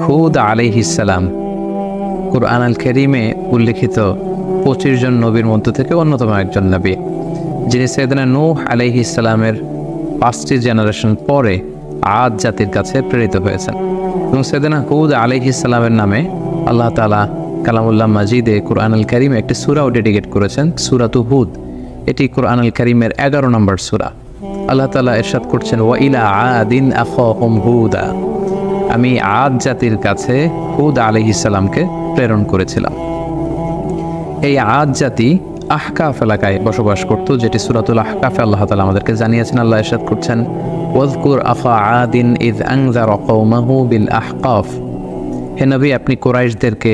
হুদ আলাইহিস সালাম কুরআন আল কারীমে উল্লেখিত 25 জন নবীর মধ্য থেকে অন্যতম একজন নবী, যিনি সাইয়েদনা নূহ আলাইহিস সালামের 5টি জেনারেশন পরে আদ জাতির কাছে প্রেরিত হয়েছেন। এবং সাইয়েদনা হুদ আলাইহিস সালামের নামে আল্লাহ তাআলা কালামুল্লাহ মাজিদে কুরআন আল কারীমে একটি সূরাও ডেডিকেট করেছেন, সূরাতু হুদ। এটি কুরআন আল কারীমের 11 নম্বর সূরা। আল্লাহ তাআলা ইরশাদ করছেন, ওয়া ইলা আদিন আখাহুম হুদা, আমি আদ জাতির কাছে হুদ আলাইহিস সালামকে প্রেরণ করেছিলাম। এই আদ জাতি আহকাফ এলাকায় বসবাস করত, যেটি সূরাতুল আহকাফে আল্লাহ তাআলা আমাদেরকে জানিয়েছেন। আল্লাহ ইরশাদ করছেন, ওয়াজকুর আখা আদিন ইয আনযারা কওমাহু বিল আহকাফ, হে নবী আপনি কুরাইশদেরকে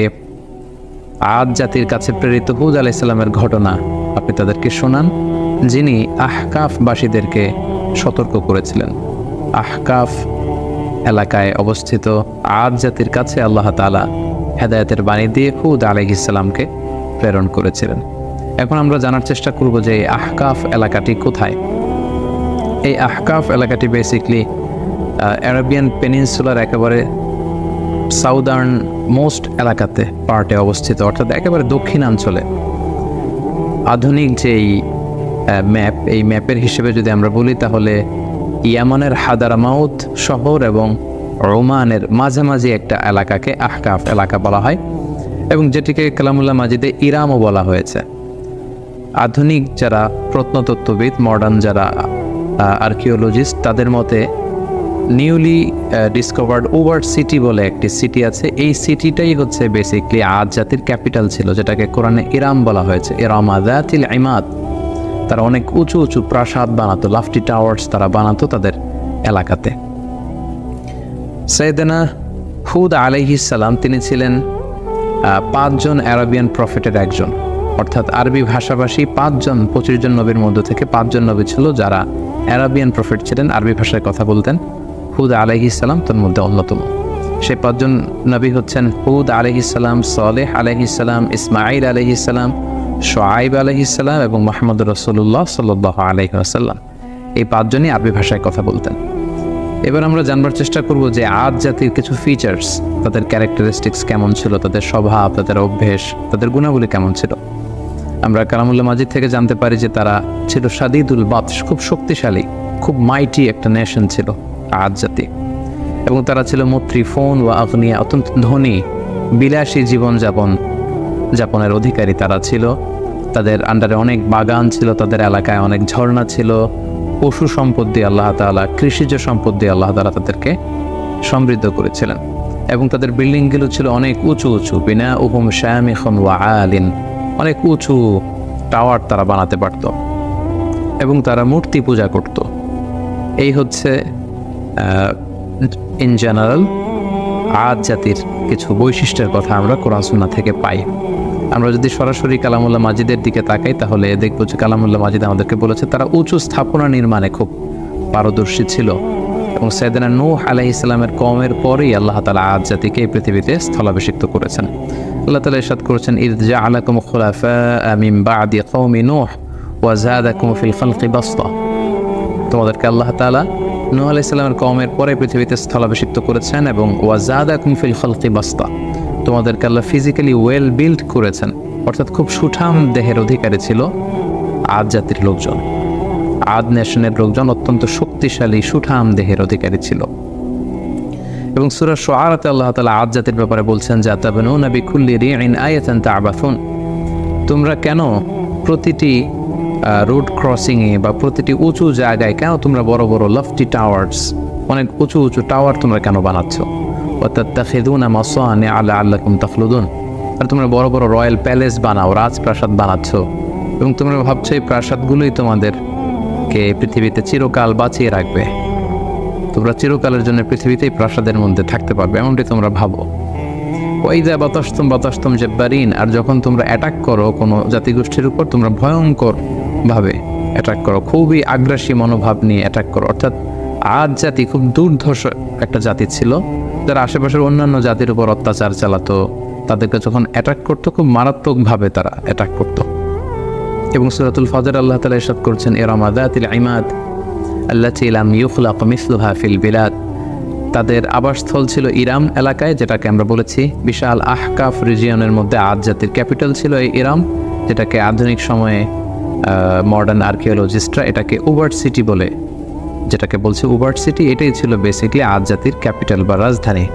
আদ জাতির কাছে প্রেরিত হুদ আলাইহিস সালামের ঘটনা আপনি তাদেরকে শোনান, যিনি আহকাফবাসীদেরকে সতর্ক করেছিলেন। আহকাফ এলাকায় অবস্থিত আদ জাতির কাছে আল্লাহ তাআলা হেদায়েতের বাণী দিয়ে হুদ আলাইহিস সালামকে প্রেরণ করেছিলেন। এখন আমরা জানার চেষ্টা করব যে এই আহকাফ এলাকাটি কোথায়। এই আহকাফ এলাকাটি বেসিকলি আরাবিয়ান পেনিনসুলার একেবারে সাউদার্ন মোস্ট এলাকাতে পার্টে অবস্থিত, অর্থাৎ একেবারে দক্ষিণাঞ্চলে। আধুনিক যেই ম্যাপ, এই ম্যাপের হিসেবে যদি আমরা বলি তাহলে ইয়ামানের হাদারামাউত শহর এবং ওমানের মাঝামাঝি একটা এলাকাকে আহকাফ এলাকা বলা হয়, এবং যেটিকে কালামুল্লাহ মাজিদে ইরামও বলা হয়েছে। আধুনিক যারা প্রত্নতত্ত্ববিদ, মডার্ন যারা আর্কিওলজিস্ট, তাদের মতে নিউলি ডিসকভার্ড ওভার সিটি বলে একটি সিটি আছে। এই সিটিটাই হচ্ছে বেসিকলি আদ জাতির ক্যাপিটাল ছিল, যেটাকে কোরআনে ইরাম বলা হয়েছে। ইরামা যাতিল ইমাদ, তারা অনেক উঁচু উঁচু প্রাসাদ বানাতো, লাফটি টাওয়ার্স তারা বানাতো তাদের এলাকাতে। সাইয়েদনা হুদ আলাইহিস সালাম তিনি ছিলেন 5 জন আরাবিয়ান প্রফেটের একজন, অর্থাৎ আরবি ভাষাভাষী 25 জন নবীর মধ্য থেকে 5 জন নবী ছিল যারা আরাবিয়ান প্রফেট ছিলেন, আরবি ভাষায় কথা বলতেন। হুদ আলাইহিস সালাম তার মধ্যে অন্যতম। সেই 5 জন নবী হচ্ছেন হুদ আলাইহিস সালাম, সালেহ আলাইহিস সালাম, ইসমাঈল আলাইহিস সালাম, শুআয়ব আলাইহিস সালাম এবং মুহাম্মদ রাসূলুল্লাহ সাল্লাল্লাহু আলাইহি ওয়াসাল্লাম। এই 5 জনই আরবি ভাষায় কথা বলতেন। এবার আমরা জানবার চেষ্টা করব যে আদ জাতির কিছু ফিচার্স, তাদের ক্যারেক্টারিস্টিক্স কেমন ছিল, তাদের স্বভাব, তাদের অভ্যেস, তাদের গুণাবলী কেমন ছিল। আমরা কালামুল্লাহ মাজিদ থেকে জানতে পারি যে তারা ছিল শাদীদুল বাতশ, খুব শক্তিশালী, খুব মাইটি একটা নেশন ছিল আদ জাতি। এবং তারা ছিল মুত্রিফুন ওয়া আগনিয়া, অত্যন্ত ধনী, বিলাসী জীবনযাপনের অধিকারী তারা ছিল। তাদের আন্ডারে অনেক বাগান ছিল, তাদের এলাকায় অনেক ঝর্ণা ছিল, পশু সম্পদ দিয়ে আল্লাহ তাআলা, কৃষিজ সম্পদ দিয়ে আল্লাহ তাআলা তাদেরকে সমৃদ্ধ করেছিলেন। এবং তাদের বিল্ডিংগুলো ছিল অনেক উঁচু উঁচু, বিনাউহুম শামিখুন ওয়া আলিন, অনেক উঁচু টাওয়ার তারা বানাতে পারত, এবং তারা মূর্তি পূজা করত। এই হচ্ছে ইন জেনারেল আদ জাতির কিছু বৈশিষ্ট্যের কথা আমরা কোরআন সুন্নাহ থেকে পাই। আমরা যদি সরাসরি কালামুল্লাহ মাজিদের দিকে তাকাই তাহলে দেখব যে কালামুল্লাহ মাজিদ আমাদেরকে বলেছে তারা উঁচু স্থাপনা নির্মাণে খুব পারদর্শী ছিল। এবং সাইয়েদনা নূহ আলাইহিস সালামের কওমের পরেই আল্লাহ তাআলা আদ জাতিকে এই পৃথিবীতে স্থলাভিষিক্ত করেছেন। আল্লাহ তাআলা ইরশাদ করেছেন, ইয জাআলাকুম খুলাফা মিন বা'দি কওমি নূহ ওয়া যাদাকুম ফিল খালকি বাসতা, তোমাদেরকে আল্লাহ তাআলা নূহ আলাইহিস সালামের কওমের পরে পৃথিবীতে স্থলাভিষিক্ত করেছেন, এবং ওয়া যাদাকুম ফিল খালকি বাসতা, তোমাদেরকে আল্লাহ ফিজিক্যালি ওয়েল বিল্ড করেছেন, অর্থাৎ খুব সুঠাম দেহের অধিকারী ছিল আদ জাতির লোকজন। আদ নেশনের লোকজন অত্যন্ত শক্তিশালী সুঠাম দেহের অধিকারী ছিল। এবং সূরা শুআরাতে আল্লাহ তাআলা আদ জাতির ব্যাপারে বলছেন, যাতাবনুনা বিকুল্লি রিইন আয়াতান তা'বাসুন, তোমরা কেন প্রতিটি রোড ক্রসিংয়ে বা প্রতিটি উঁচু জায়গায় কেন তোমরা বড় বড় লাফটি টাওয়ার্স, অনেক উঁচু উঁচু টাওয়ার তোমরা কেন বানাচ্ছ? ওয়া তাত্তাখিযুনা মাসানিআ লাআল্লাকুম তাখলুদুন, আর তোমরা বড় বড় রয়্যাল প্যালেস বানাও, রাজপ্রাসাদ বানাচ্ছ, এবং তোমরা ভাবছো এই প্রাসাদগুলোই তোমাদেরকে পৃথিবীতে চিরকাল বাঁচিয়ে রাখবে, তোমরা চিরকালের জন্য পৃথিবীতেই প্রাসাদের মধ্যে থাকতে পারবে, এমনটি তোমরা ভাবো। ওয়াইযা বাতাসতুম জাব্বারিন, আর যখন তোমরা অ্যাটাক করো কোনো জাতিগোষ্ঠীর উপর, তোমরা ভয়ঙ্কর ভাবে অ্যাটাক করো, খুবই আগ্রাসী মনোভাব নিয়ে অ্যাটাক করো। অর্থাৎ আদ জাতি খুব দুর্ধর্ষ একটা জাতি ছিল, যারা আশেপাশের অন্যান্য জাতির উপর অত্যাচার চালাতো, তাদেরকে যখন অ্যাটাক করতো খুব মারাত্মকভাবে তারা অ্যাটাক করতো। এবং সূরাতুল ফাজর আল্লাহ তাআলা ইরশাদ করেছেন, ইরামা যাতিল ইমাদ আল্লাতী লাম ইউখলাক মিসলুহা ফিল বিলাদ, তাদের আবাসস্থল ছিল ইরাম এলাকায়, যেটাকে আমরা বলেছি বিশাল আহকাফ রিজিয়নের মধ্যে আদ জাতির ক্যাপিটাল ছিল এই ইরাম, যেটাকে আধুনিক সময়ে মডার্ন আর্কিওলজিস্টরা এটাকে উবার্ট সিটি বলে, যেটাকে বলছে উবার্ট সিটি, এটাই ছিল বেসিকলি আদ জাতির ক্যাপিটাল বা রাজধানী।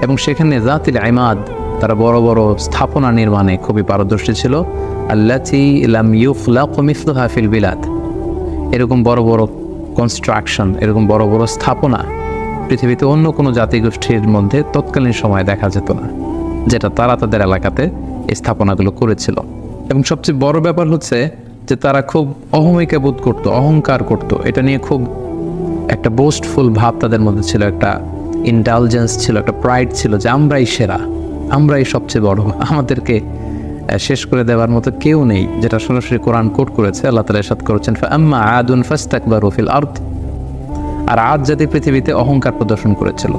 এবং সেখানে জাতিল ইমাদ, তারা বড় বড় স্থাপনা নির্মাণে খুবই পারদর্শী ছিল। আল্লাতি লাম ইউখলাকু মিসলুহা ফিল বিলাদ, এরকম বড় বড় কনস্ট্রাকশন, এরকম বড় বড় স্থাপনা পৃথিবীতে অন্য কোনো জাতিগোষ্ঠীর মধ্যে তৎকালীন সময়ে দেখা যেত না, যেটা তারা তাদের এলাকাতে এই স্থাপনাগুলো করেছিল। এবং সবচেয়ে বড় ব্যাপার হচ্ছে যে তারা খুব অহমিকা বোধ করতো, অহংকার করতো, এটা নিয়ে খুব একটা বোস্টফুল ভাব তাদের মধ্যে ছিল, একটা ইন্টালিজেন্স ছিল, একটা প্রাইড ছিল যে আমরাই সেরা, আমরাই সবচেয়ে বড়, আমাদেরকে শেষ করে দেওয়ার মতো কেউ নেই, যেটা সরাসরি কোরআন কোট করেছে। আল্লাহ তাআলা ইরশাদ করেছেন ফাআম্মা আদুন ফাস্তাকবারু ফিল আরদ, আর আদ জাতি পৃথিবীতে অহংকার প্রদর্শন করেছিল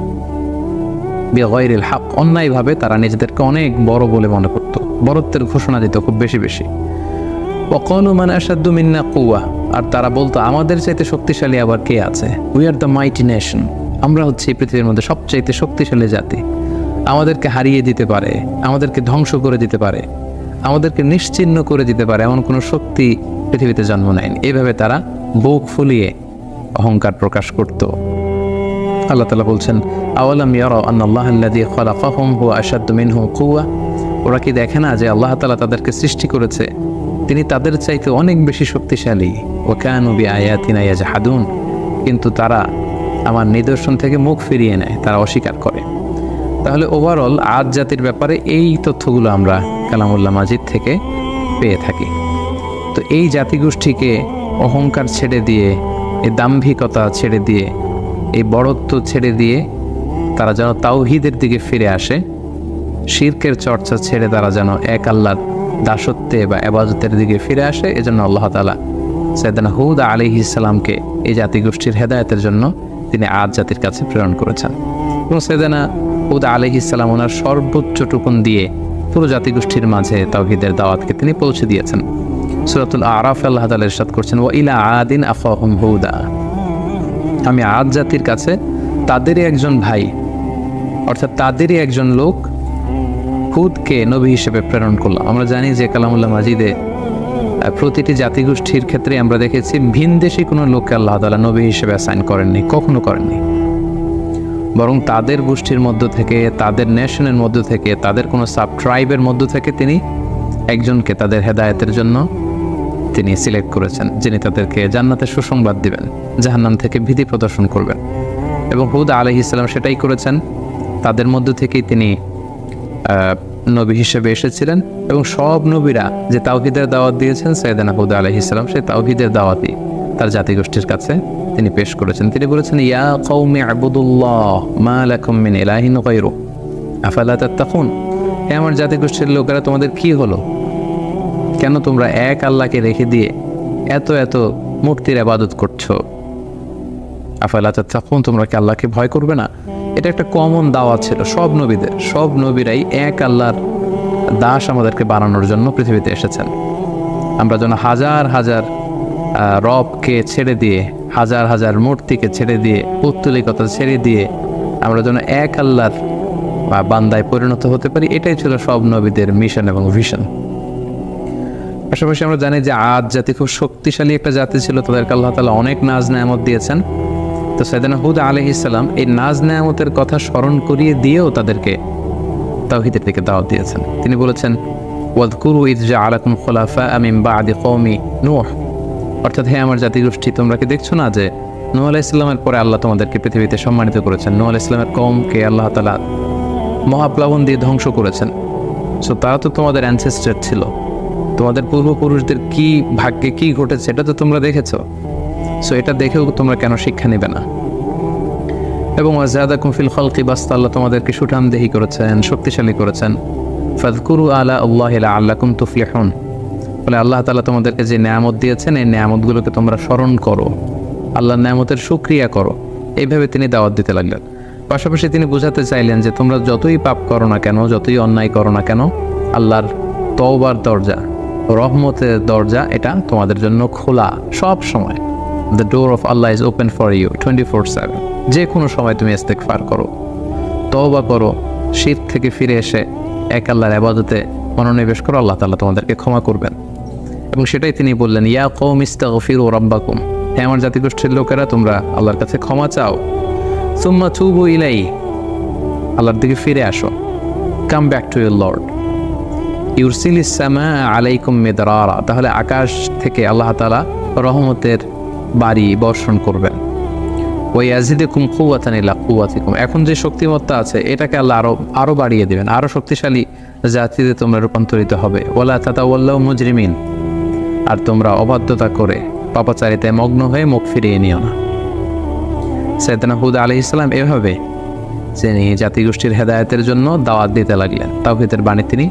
বিগাইরিল হক, অন্যায়ভাবে তারা নিজেদেরকে অনেক বড় বলে মনে করত, বড়ত্বের ঘোষণা দিত খুব বেশি বেশি। ওয়াকালু মান আশাদ্দু মিন্না কুওয়া, আর তারা বলতো আমাদের চাইতে শক্তিশালী আবার কে আছে, we are the mighty nation, আমরা হচ্ছে এই পৃথিবীর মধ্যে সবচাইতে শক্তিশালী জাতি, আমাদেরকে হারিয়ে দিতে পারে, আমাদেরকে ধ্বংস করে দিতে পারে, আমাদেরকে নিশ্চিহ্ন করে দিতে পারে, এমন কোনো শক্তি পৃথিবীতে জন্ম নেয়নি। এইভাবে তারা বুক ফুলিয়ে অহংকার প্রকাশ করত। আল্লাহ তাআলা বলছেন আওয়ালাম ইয়ারা আন্নাল্লাহ আল্লাযী খালাকাহুম হুয়া আশাদ্দু মিনহুম কুওয়া, ওরা কি দেখে না যে আল্লাহ তাআলা তাদেরকে সৃষ্টি করেছে, তিনি তাদের চাইতে অনেক বেশি শক্তিশালী। ওয়া কানু বিআয়াতিনা ইয়াজহাদুন, কিন্তু তারা আমার নিদর্শন থেকে মুখ ফিরিয়ে নেয়, তারা অস্বীকার করে। তাহলে ওভারঅল আদ জাতির ব্যাপারে এই তথ্যগুলো আমরা কালামুল্লাহ মাজিদ থেকে পেয়ে থাকি। তো এই জাতিগোষ্ঠীকে অহংকার ছেড়ে দিয়ে, এই দাম্ভিকতা ছেড়ে দিয়ে, এই বড়ত্ব ছেড়ে দিয়ে তারা যেন তাওহীদের দিকে ফিরে আসে, শিরকের চর্চা ছেড়ে তারা যেন এক আল্লাহর দাসত্বে বা ইবাদতের দিকে ফিরে আসে। এজন্য আল্লাহ তাআলা সাইয়েদনা হুদ আলাইহিস সালামকে এই জাতিগোষ্ঠীর হেদায়েতের জন্য তিনি আদ জাতির কাছে প্রেরণ করেছেন। এবং সাইয়েদনা হুদ আলাইহিস সালাম ওনার সর্বোচ্চটুকুন দিয়ে পুরো জাতিগোষ্ঠীর মাঝে তাওহীদের দাওয়াতকে তিনি পৌঁছে দিয়েছেন। সূরাতুল আরাফ আল্লাহ তাআলা ইরশাদ করছেন ওয়া ইলা আদিন আখাহুম হুদা, আমি আদ জাতির কাছে তাদেরই একজন ভাই, অর্থাৎ তাদেরই একজন লোক হুদকে নবী হিসেবে প্রেরণ করলাম। আমরা জানি যে কালামুল্লাহ মাজিদে প্রতিটি জাতিগোষ্ঠীর ক্ষেত্রে আমরা দেখেছি ভিনদেশী কোনো লোককে আল্লাহ তাআলা নবী হিসেবে অ্যাসাইন করেননি, কখনো করেননি, বরং তাদের গোষ্ঠীর মধ্য থেকে, তাদের নেশনের মধ্য থেকে, তাদের কোনো সাব ট্রাইবের মধ্য থেকে তিনি একজনকে তাদের হেদায়েতের জন্য তিনি সিলেক্ট করেছেন, যিনি তাদেরকে জান্নাতের সুসংবাদ দিবেন, জাহান্নাম থেকে ভীতি প্রদর্শন করবেন। এবং হুদ আলাইহিস সালাম সেটাই করেছেন, তাদের মধ্য থেকেই তিনি নবী হিসেবে এসেছিলেন। এবং সব নবীরা যে তাওহীদের দাওয়াত দিয়েছেন সাইয়েদনা হুদ আলাইহিস সালাম, সেই তাওহীদের দাওয়াতই তার জাতিগোষ্ঠীর কাছে তিনি পেশ করেছেন। তিনি বলেছেন ইয়া কওমি আবুদুল্লাহ মা লাকুম মিন ইলাহিন গায়রু আফালা তাত্তাকুন, হে আমার জাতিগোষ্ঠীর লোকেরা তোমাদের কি হলো, কেন তোমরা এক আল্লাহকে রেখে দিয়ে এত এত মূর্তির ইবাদত করছো, আফালা তাত্তাকুন, তোমরা কি আল্লাহকে ভয় করবে না? এটা একটা কমন দাওয়াত ছিল সব নবীদের, সব নবীরাই এক আল্লাহর দাস আমাদেরকে বানানোর জন্য পৃথিবীতে এসেছেন। আমরা যেন হাজার হাজার রবকে ছেড়ে দিয়ে, হাজার হাজার মূর্তিকে ছেড়ে দিয়ে, পৌত্তলিকতা ছেড়ে দিয়ে আমরা যেন এক আল্লাহর বান্দায় পরিণত হতে পারি, এটাই ছিল সব নবীদের মিশন এবং ভিশন। পাশাপাশি আমরা জানি যে আদ জাতি খুব শক্তিশালী একটা জাতি ছিল, তাদেরকে আল্লাহ তাআলা অনেক নাজ নেয়ামত দিয়েছেন। তো সাইয়েদনা হুদ আলাইহিস সালাম এই নাজ নেয়ামতের কথা স্মরণ করিয়ে দিয়েও তাদেরকে তাওহীদের দিকে দাওয়াত দিয়েছেন। তিনি বলেছেন ওয়াযকুরু ইয জাআলাকুম খুলাফা মিন বা'দি কওমি নূহ, অর্থাৎ হে আমার জাতিগোষ্ঠী, তোমরা কি দেখছো না যে নূহ আলাইহিস সালামের পরে আল্লাহ তোমাদেরকে পৃথিবীতে সম্মানিত করেছেন। নূহ আলাইহিস সালামের কওমকে আল্লাহ তাআলা মহাপ্লাবন দিয়ে ধ্বংস করেছেন। সো তারা তো তোমাদের অ্যানসেস্টর ছিল, তোমাদের পূর্বপুরুষদের কি ভাগ্যে কি ঘটেছে এটা তো তোমরা দেখেছো। সো এটা দেখেও তোমরা কেন শিক্ষা নেবে না? এবং ওয়াজাদাকুম ফিল খালকি বাসতা, আল্লাহ তোমাদেরকে সুঠামদেহী করেছেন, শক্তিশালী করেছেন। ফাযকুরু আলা আল্লাহি লাআল্লাকুম তুফলিহুন, বলে আল্লাহ তাআলা তোমাদেরকে যে নেয়ামত দিয়েছেন এই নেয়ামতগুলোকে তোমরা স্মরণ করো, আল্লাহর নেয়ামতের শুকরিয়া করো। এইভাবে তিনি দাওয়াত দিতে লাগলেন। পাশাপাশি তিনি বোঝাতে চাইলেন যে তোমরা যতই পাপ করো না কেন, যতই অন্যায় করো না কেন, আল্লাহর তওবার দরজা, রহমতের দরজা এটা তোমাদের জন্য খোলা সব সময়। দ্য ডোর অফ আল্লাহ ইজ ওপেন ফর ইউ 24/7। যে কোনো সময় তুমি ইস্তেগফার করো, তওবা করো, শিরক থেকে ফিরে এসে এক আল্লাহর ইবাদতে মনোনিবেশ করো, আল্লাহ তাআলা তোমাদেরকে ক্ষমা করবেন। এবং সেটাই তিনি বললেন, ইয়া কওমি ইস্তাগফিরু রাব্বাকুম, হে আমার জাতিগোষ্ঠীর লোকেরা, তোমরা আল্লাহর কাছে ক্ষমা চাও। সুম্মা তুবু ইলাইহি, আল্লাহর দিকে ফিরে আসো। Come back to your Lord. ইউরসিলিস সামা আলাইকুম মিদরারা, তাহলে আকাশ থেকে আল্লাহ তাআলা রহমতের বাড়ি বর্ষণ করবেন। ওয়ায়াজিদুকুম কুওয়াতান ইলা কুওয়াতিকুম, এখন যে শক্তিমত্তা আছে এটাকে আল্লাহ আরো বাড়িয়ে দিবেন, আরো শক্তিশালী জাতিতে তোমরা রূপান্তরিত হবে। ওয়ালা তাতাওয়াল্লাউ মুজরিমিন, আর তোমরা অবাধ্যতা করে পাপাচারিতায় মগ্ন হয়ে মুখ ফিরিয়ে নিও না। সাইয়েদনা হুদ আলাইহিস সালাম এভাবে তিনি জাতিগোষ্ঠীর হেদায়েতের জন্য দাওয়াত দিতে লাগলেন, তাওহীদের বাণী তিনি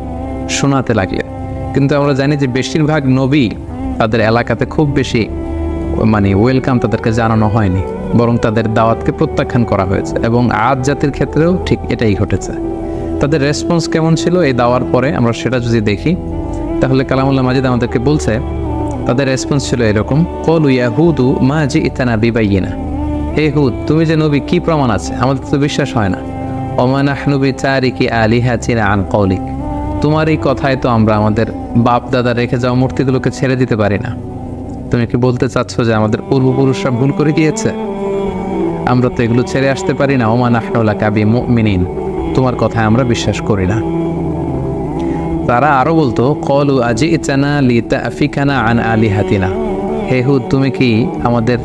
শোনাতে লাগলেন। কিন্তু আমরা জানি যে বেশিরভাগ নবী তাদের এলাকাতে খুব বেশি ওয়েলকাম তাদেরকে জানানো হয়নি, বরং তাদের দাওয়াতকে প্রত্যাখ্যান করা হয়েছে। এবং আদ জাতির ক্ষেত্রেও ঠিক এটাই ঘটেছে। তাদের রেসপন্স কেমন ছিল এই দাওয়ার পরে আমরা সেটা যদি দেখি, তাহলে কালামুল্লাহ মাজিদ আমাদেরকে বলছে তাদের রেসপন্স ছিল এরকম, ক্বালু ইয়া হুদু মা জি'তানা বিবাইয়িনা, হে হুদ, তুমি যে নবী কি প্রমাণ আছে, আমাদের তো বিশ্বাস হয় না। ওমা নাহনু বিতারিকি আলিহাতিনা আন কওলিক, তোমার এই কথায় তো আমরা আমাদের বাপ দাদা রেখে যাওয়া মূর্তিগুলোকে ছেড়ে দিতে পারি না। তুমি কি বলতে চাচ্ছ যে আমাদের পূর্বপুরুষরা ভুল করে গিয়েছে? আমরা তো এগুলো ছেড়ে আসতে পারি না। ওমা নাহনু লাকা বিমুমিনিন, তোমার কথায় আমরা বিশ্বাস করি না। তারা আরো বলতো, ক্বালু আজি'তানা লিতাফিকানা আন আলিহাতিনা, হে হুদ, তুমি কি আমাদের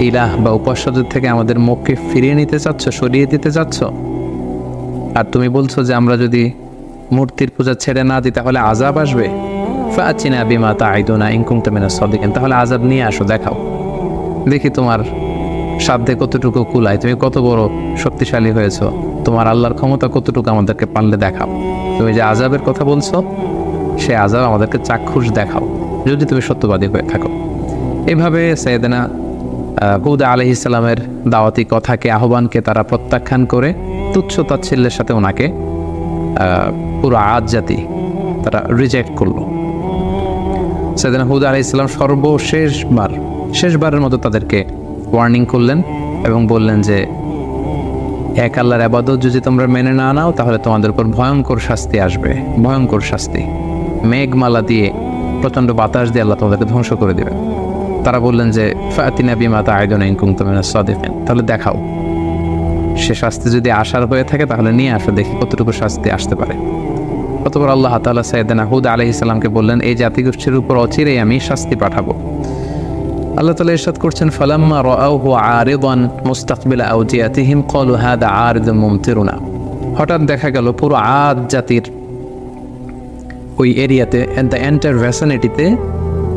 ইলাহ বা উপাস্যদের থেকে আমাদের মুখকে ফিরিয়ে নিতে চাচ্ছ, সরিয়ে দিতে চাচ্ছ? আর তুমি বলছো যে আমরা যদি মূর্তির পূজা ছেড়ে না দিই তাহলে আযাব আসবে। ফাআতিনা বিমা তা'ইদুনা ইন কুনতা মিনাস সাদিকিন, তাহলে আযাব নিয়ে আসো, দেখাও, দেখি তোমার সাধ্যে কতটুকু কুলায়, তুমি কত বড় শক্তিশালী হয়েছো, তোমার আল্লাহর ক্ষমতা কতটুকু আমাদেরকে পারলে দেখাও। তুমি যে আযাবের কথা বলছো সে আযাব আমাদেরকে চাক্ষুষ দেখাও, যদি তুমি সত্যবাদী হয়ে থাকো। এইভাবে সাইয়েদনা হুদ আলাইহিস সালামের দাওয়াতি কথাকে, আহ্বানকে তারা প্রত্যাখ্যান করে তুচ্ছ তাচ্ছিল্যের সাথে ওনাকে পুরো আদ জাতি তারা রিজেক্ট করলো। সাইয়েদনা হুদ আলাইহিস সালাম শেষবারের মতো তাদেরকে ওয়ার্নিং করলেন এবং বললেন যে এক আল্লাহর ইবাদত যদি তোমরা মেনে না নাও তাহলে তোমাদের উপর ভয়ঙ্কর শাস্তি আসবে, ভয়ঙ্কর শাস্তি। মেঘমালা দিয়ে, প্রচণ্ড বাতাস দিয়ে আল্লাহ তোমাদেরকে ধ্বংস করে দেবে। তারা বললেন যে ফাতিনা বিমা তা'ইদুনা ইন কুনতুম মিনাস সাদিকিন, তাহলে দেখাও, সে শাস্তি যদি আসার হয়ে থাকে তাহলে নিয়ে আসো, দেখি কতটুকু শাস্তি আসতে পারে। অতঃপর আল্লাহ তাআলা সাইয়েদনা হুদ আলাইহিস সালামকে বললেন, এই জাতিগোষ্ঠীর উপর অচিরেই আমি শাস্তি পাঠাবো। আল্লাহ তাআলা ইরশাদ করছেন, ফালাম্মা রাআউহু আরিদান মুস্তাকবিলা আওদিয়াতিহিম ক্বালু হাযা আরিদুম মুমতিরুনা, হঠাৎ দেখা গেল পুরো আদ জাতির ওই এরিয়াতে, দ্য এন্টায়ার ভ্যাসিনিটিতে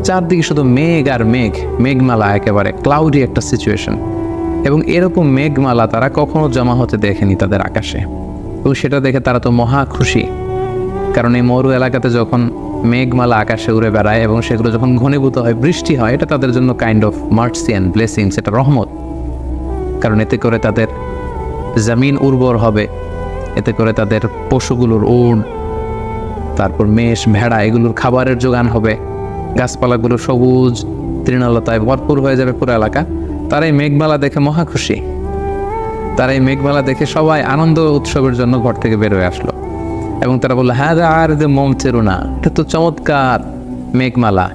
চারদিকে শুধু মেঘ আর মেঘ, মেঘমালা, একেবারে ক্লাউডি একটা সিচুয়েশন। এবং এরকম মেঘমালা তারা কখনো জমা হতে দেখেনি তাদের আকাশে, এবং সেটা দেখে তারা তো মহা খুশি। কারণ এই মরু এলাকাতে যখন মেঘমালা আকাশে উড়ে বেড়ায় এবং সেগুলো যখন ঘনীভূত হয়, বৃষ্টি হয়, এটা তাদের জন্য kind of mercy and blessings, এটা রহমত। কারণ এতে করে তাদের জমিন উর্বর হবে, এতে করে তাদের পশুগুলোর উট, তারপর মেষ, ভেড়া, এগুলোর খাবারের যোগান হবে, গাছপালাগুলো সবুজ তৃণলতায় ভরপুর হয়ে যাবে পুরো এলাকা। তারা এই মেঘমালা দেখে মহা খুশি। তারা এই মেঘমালা দেখে সবাই আনন্দ উৎসবের জন্য ঘর থেকে বের হয়ে আসলো এবং তারা বললো, হ্যাঁ আর মুমতিরুনা, এটা তো চমৎকার মেঘমালা,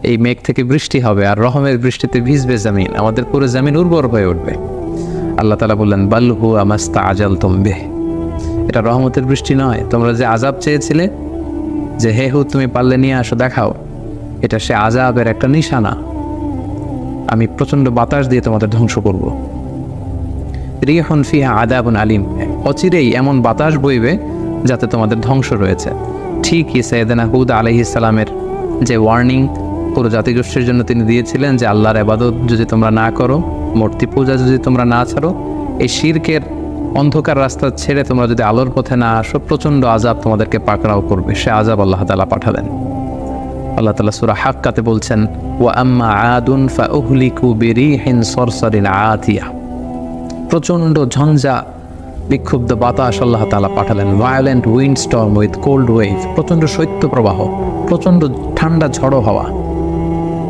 এই মেঘ থেকে বৃষ্টি হবে আর রহমের বৃষ্টিতে ভিজবে জমিন, আমাদের পুরো জমিন উর্বর হয়ে উঠবে। আল্লাহ তাআলা বললেন, বাল হুয়া মাস্তাআজালতুম বিহি, এটা রহমতের বৃষ্টি নয়, তোমরা যে আযাব চেয়েছিলে যে হে হুদ তুমি পারলে নিয়ে আসো, দেখাও, এটা সে আযাবের একটা নিশানা। আমি প্রচণ্ড বাতাস দিয়ে তোমাদের ধ্বংস করব। রিহুন ফিহা আযাবুন আলিম, অচিরেই এমন বাতাস বইবে যাতে তোমাদের ধ্বংস রয়েছে। ঠিকই সাইয়েদনা হুদ আলাইহিস সালামের যে ওয়ার্নিং পুরো জাতিগোষ্ঠীর জন্য তিনি দিয়েছিলেন যে আল্লাহর ইবাদত যদি তোমরা না করো, মূর্তি পূজা যদি তোমরা না ছাড়ো, এই শিরকের অন্ধকার রাস্তা ছেড়ে তোমরা যদি আলোর পথে না আসো, প্রচণ্ড আযাব তোমাদেরকে পাকড়াও করবে। সে আযাব আল্লাহ তাআলা পাঠাবেন। আল্লাহ তাআলা সূরা হাক্কাতে বলছেন, ওয়া আম্মা আদুন ফাউহলিকু বিরিহিন সরসরিন আতিয়া, প্রচণ্ড ঝঞ্ঝা বিক্ষুব্ধ বাতাস আল্লাহ তাআলা পাঠালেন। Violent wind storm with cold wave, প্রচণ্ড শৈত্য প্রবাহ, প্রচণ্ড ঠান্ডা ঝড়ো হাওয়া।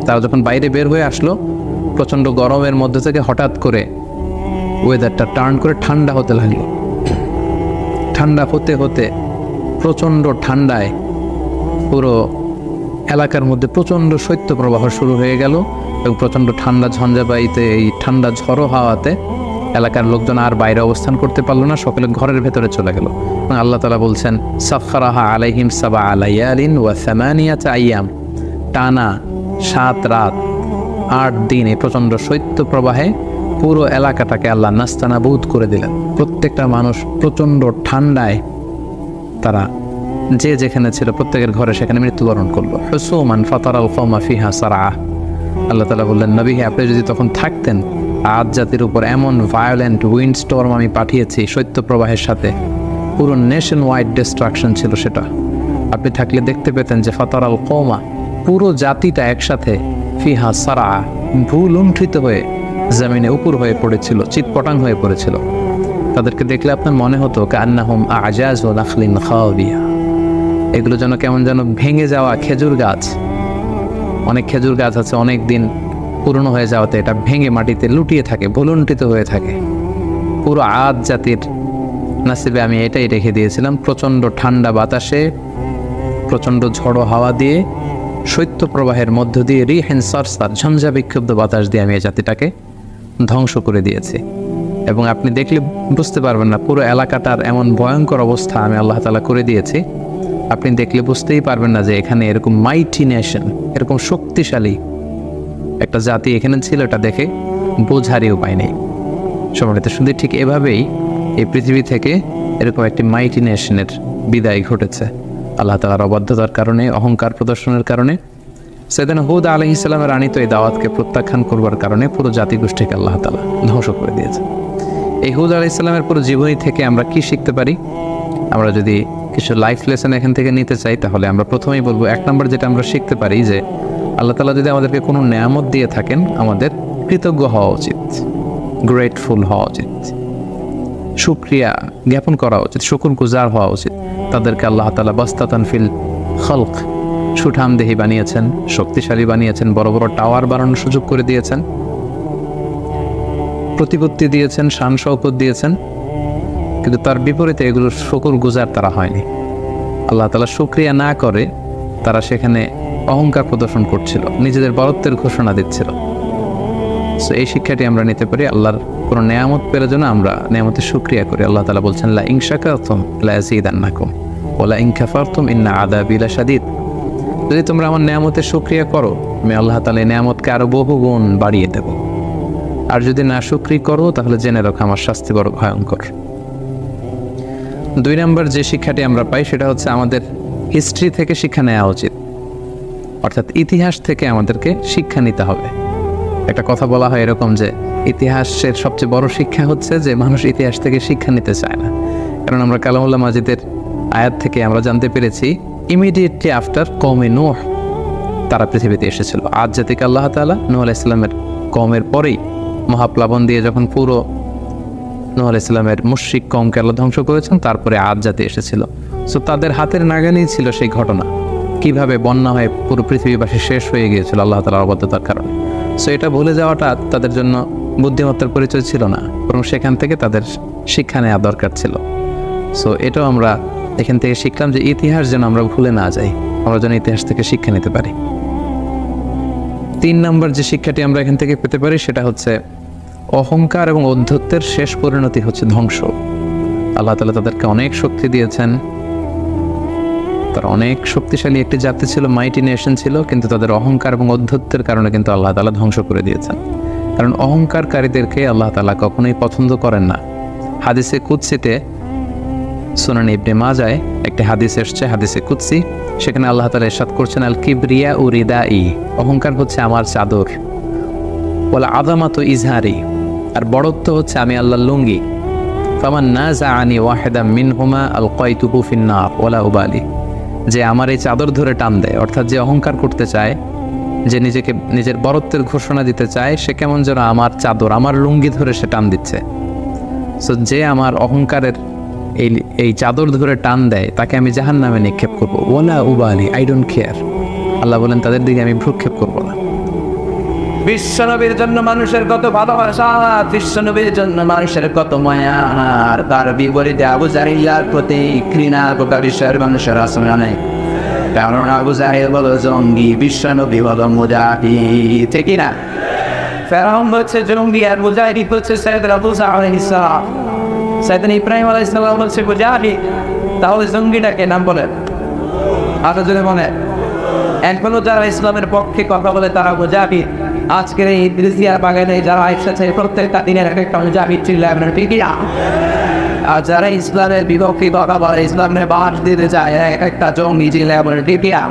তারা যখন বাইরে বের হয়ে আসলো, প্রচণ্ড গরমের মধ্যে থেকে হঠাৎ করে ওয়েদারটা টার্ন করে ঠান্ডা হতে লাগলো। ঠান্ডা হতে হতে প্রচণ্ড ঠান্ডায় পুরো এলাকার মধ্যে প্রচণ্ড শৈত্যপ্রবাহ শুরু হয়ে গেল এবং প্রচণ্ড ঠান্ডা ঝঞ্ঝাবায়ুতে, এই ঠান্ডা ঝড়ো হাওয়াতে এলাকার লোকজন আর বাইরে অবস্থান করতে পারলো না, সকলে ঘরের ভেতরে চলে গেল। আল্লাহ তাআলা বলছেন, সাখখারাহা আলাইহিম সাবআ লায়ালিন ওয়া সামানিয়াতা আইয়াম, টানা 7 রাত 8 দিন এই প্রচণ্ড শৈত্যপ্রবাহে পুরো এলাকাটাকে আল্লাহ নাস্তানাবুদ করে দিলেন। প্রত্যেকটা মানুষ প্রচণ্ড ঠান্ডায় তারা যে যেখানে ছিল প্রত্যেকের ঘরে সেখানে মৃত্যুবরণ করলো। হুসুমান ফাতারাল কওমা ফিহা সারআ। আল্লাহ তাআলা বললেন, নবী আপনি যদি তখন থাকতেন, আদ জাতির উপর এমন ভায়োলেন্ট উইন্ড স্টর্ম আমি পাঠিয়েছি শৈত্যপ্রবাহের সাথে, পুরো নেশন ওয়াইড ডিস্ট্রাকশন ছিল সেটা। আপনি থাকলে দেখতে পেতেন যে ফাতারাল কওমা, পুরো জাতিটা একসাথে ফিহা সারআ, ভূলুণ্ঠিত হয়ে জমিনে উপর হয়ে পড়েছিল, চিৎপটাং হয়ে পড়েছিল। তাদেরকে দেখলে আপনার মনে হতো কান্নাহুম আজাজু নাখলিন খাওয়াবিয়া, এগুলো যেন কেমন যেন ভেঙে যাওয়া খেজুর গাছ। অনেক খেজুর গাছ আছে অনেক দিন পুরনো হয়ে যাওয়াতে এটা ভেঙে মাটিতে লুটিয়ে থাকে, ভুলুণ্ঠিত হয়ে থাকে। পুরো আদ জাতির নাসিবে আমি এটাই রেখে দিয়েছিলাম। প্রচণ্ড ঠান্ডা বাতাসে, প্রচণ্ড ঝড়ো হাওয়া দিয়ে, শৈত্যপ্রবাহের মধ্য দিয়ে, রিহিন সারসার, ঝঞ্ঝা বিক্ষুব্ধ বাতাস দিয়ে আমি এই জাতিটাকে ধ্বংস করে দিয়েছি। এবং আপনি দেখলে বুঝতে পারবেন না পুরো এলাকাটার এমন ভয়ঙ্কর অবস্থা আমি আল্লাহ তাআলা করে দিয়েছি। আপনি দেখলে বুঝতেই পারবেন না যে এখানে এরকম মাইটি নেশন, এরকম শক্তিশালী একটা জাতি এখানে ছিল, এটা দেখে বোঝারই উপায় নেই। সম্মানিত শুধু ঠিক এভাবেই এই পৃথিবী থেকে এরকম একটি মাইটি নেশনের বিদায় ঘটেছে আল্লাহ তাআলার অবাধ্যতার কারণে, অহংকার প্রদর্শনের কারণে। সাইয়েদনা হুদ আলাইহিস সালামের আনিত এই দাওয়াতকে প্রত্যাখ্যান করবার কারণে পুরো জাতিগোষ্ঠীকে আল্লাহ তাআলা ধ্বংস করে দিয়েছে। এই হুদ আলাইহিস সালামের পুরো জীবনী থেকে আমরা কি শিখতে পারি? আমরা যদি কিছু লাইফ লেসন এখান থেকে নিতে চাই তাহলে আমরা প্রথমেই বলবো, 1 নম্বর যেটা আমরা শিখতে পারি যে আল্লাহ তাআলা যদি আমাদেরকে কোনো নেয়ামত দিয়ে থাকেন, আমাদের কৃতজ্ঞ হওয়া উচিত, গ্রেটফুল হওয়া উচিত, শুকরিয়া জ্ঞাপন করা উচিত, শুকরগুজার হওয়া উচিত। তাদেরকে আল্লাহ তাআলা বাস্তাতান ফিল খালক, সুঠামদেহী বানিয়েছেন, শক্তিশালী বানিয়েছেন, বড় বড় টাওয়ার বানানোর সুযোগ করে দিয়েছেন, প্রতিপত্তি দিয়েছেন, শান শওকত দিয়েছেন। কিন্তু তার বিপরীতে এগুলোর শুকরগুজার তারা হয়নি। আল্লাহ তাআলা শুকরিয়া না করে তারা সেখানে অহংকার প্রদর্শন করছিল, নিজেদের বরত্বের ঘোষণা দিচ্ছিল। সো এই শিক্ষাটি আমরা নিতে পারি, আল্লাহর কোনো নেয়ামত পেলে যেন আমরা নেয়ামতের শুকরিয়া করি। আল্লাহ তাআলা বলছেন, লা ইন শাকারতুম লা আযীদান্নাকুম ওয়া লা ইন কাফারতুম ইন্না আযাবি লাশাদীদ। যদি তোমরা আমার নেয়ামতের শুকরিয়া করো, আমি আল্লাহ তাআলা এই নেয়ামতকে আরো বহুগুণ বাড়িয়ে দেব। আর যদি না শুকরি করো তাহলে জেনে রাখো আমার শাস্তি বড় ভয়ঙ্কর। 2 নম্বর যে শিক্ষাটি আমরা পাই সেটা হচ্ছে আমাদের হিস্ট্রি থেকে শিক্ষা নেওয়া উচিত, অর্থাৎ ইতিহাস থেকে আমাদেরকে শিক্ষা নিতে হবে। একটা কথা বলা হয় এরকম যে ইতিহাসের সবচেয়ে বড় শিক্ষা হচ্ছে যে মানুষ ইতিহাস থেকে শিক্ষা নিতে চায় না। কারণ আমরা কালামুল্লাহ মাজিদের আয়াত থেকে আমরা জানতে পেরেছি ইমিডিয়েটলি আফটার কওমে নূহ তারা পৃথিবীতে এসেছিল। আদ জাতিকে আল্লাহ তাআলা নূহ আলাইহিস সালামের কওমের পরেই মহাপ্লাবন দিয়ে যখন পুরো নূহ আলাইহিস সালামের মুশরিক কওমকে আল্লাহ ধ্বংস করেছেন, তারপরে আদ জাতি এসেছিল। সো তাদের হাতের নাগালেই ছিল সেই ঘটনা, কিভাবে বন্যা হয়ে পুরো পৃথিবীবাসী শেষ হয়ে গিয়েছিল আল্লাহ তাআলার অবাধ্যতার কারণে। সো এটা ভুলে যাওয়াটা তাদের জন্য বুদ্ধিমত্তার পরিচয় ছিল না, বরং সেখান থেকে তাদের শিক্ষা নেওয়া দরকার ছিল। সো এটাও আমরা এখান থেকে শিখলাম যে ইতিহাস যেন আমরা ভুলে না যাই, আমরা যেন ইতিহাস থেকে শিক্ষা নিতে পারি। 3 নম্বর যে শিক্ষাটি আমরা এখান থেকে পেতে পারি সেটা হচ্ছে অহংকার এবং ঔদ্ধত্যের শেষ পরিণতি হচ্ছে ধ্বংস। আল্লাহ তাআলা তাদেরকে অনেক শক্তি দিয়েছেন, তারা অনেক শক্তিশালী একটি জাতি ছিল, মাইটি নেশন ছিল, কিন্তু তাদের অহংকার এবং ঔদ্ধত্যের কারণে কিন্তু আল্লাহ তাআলা ধ্বংস করে দিয়েছেন। কারণ অহংকারকারীদেরকে আল্লাহ তাআলা কখনোই পছন্দ করেন না। হাদিসে কুদসিতে সুনান ইবনে মাজায় একটি হাদিস এসেছে, হাদিসে কুদসি, সেখানে আল্লাহ তাআলা ইরশাদ করছেন, আল কিবরিয়া উরিদাই, অহংকার হচ্ছে আমার চাদর, ওয়াল আযামাতু ইজহারি, আর বড়ত্ব হচ্ছে আমি আল্লাহর লুঙ্গি। ফামান নাযাআনি ওয়াহিদাম মিনহুমা আলকাইতুহু ফিন নার ওয়ালা উবালি, যে আমার এই চাদর ধরে টান দেয়, অর্থাৎ যে অহংকার করতে চায়, যে নিজেকে নিজের বরত্বের ঘোষণা দিতে চায়, সে কেমন যেন আমার চাদর, আমার লুঙ্গি ধরে সে টান দিচ্ছে। সো যে আমার অহংকারের এই চাদর ধরে টান দেয় তাকে আমি জাহান্নামে নিক্ষেপ করব। ওয়ালা উবালি, আই ডোন্ট কেয়ার। আল্লাহ বলেন তাদের দিকে আমি ভ্রুক্ষেপ করব না। বিশ্বনবীর জন্য মানুষের কত ভালোবাসা, বিশ্বনবীর জন্য মানুষের কত মায়া, আর তার বিপরীতে আবু জাহিলার প্রতি ঘৃণা গোটা বিশ্বের মানুষের আসলে নেই। কারণ আবু জাহিল বলো জঙ্গি, বিশ্বনবী বলো মুজাহিদ, ঠিক না? ফেরাউন হচ্ছে জঙ্গি আর মুজাহিদ হচ্ছে সাইয়েদনা মুসা আলাইহিস সালাম, সাইয়েদনা ইব্রাহিম আলাইহিস সালাম হচ্ছে মুজাহিদ। তাহলে জঙ্গিটাকে নাম বলেন, আরো জোরে বলেন। এখনো যারা ইসলামের পক্ষে কথা বলে তারা মুজাহিদ। আজকের এই ইদ্রিসিয়া বাগানে যারা এসেছে প্রত্যেকটা দিনের এক একটা মুজাহিদ চিল্লায়, ঠিক না? আর যারা ইসলামের বিপক্ষে কথা বলে, ইসলামের বাস দিতে চায়, এক একটা জঙ্গি চিল্লায়, ঠিক না?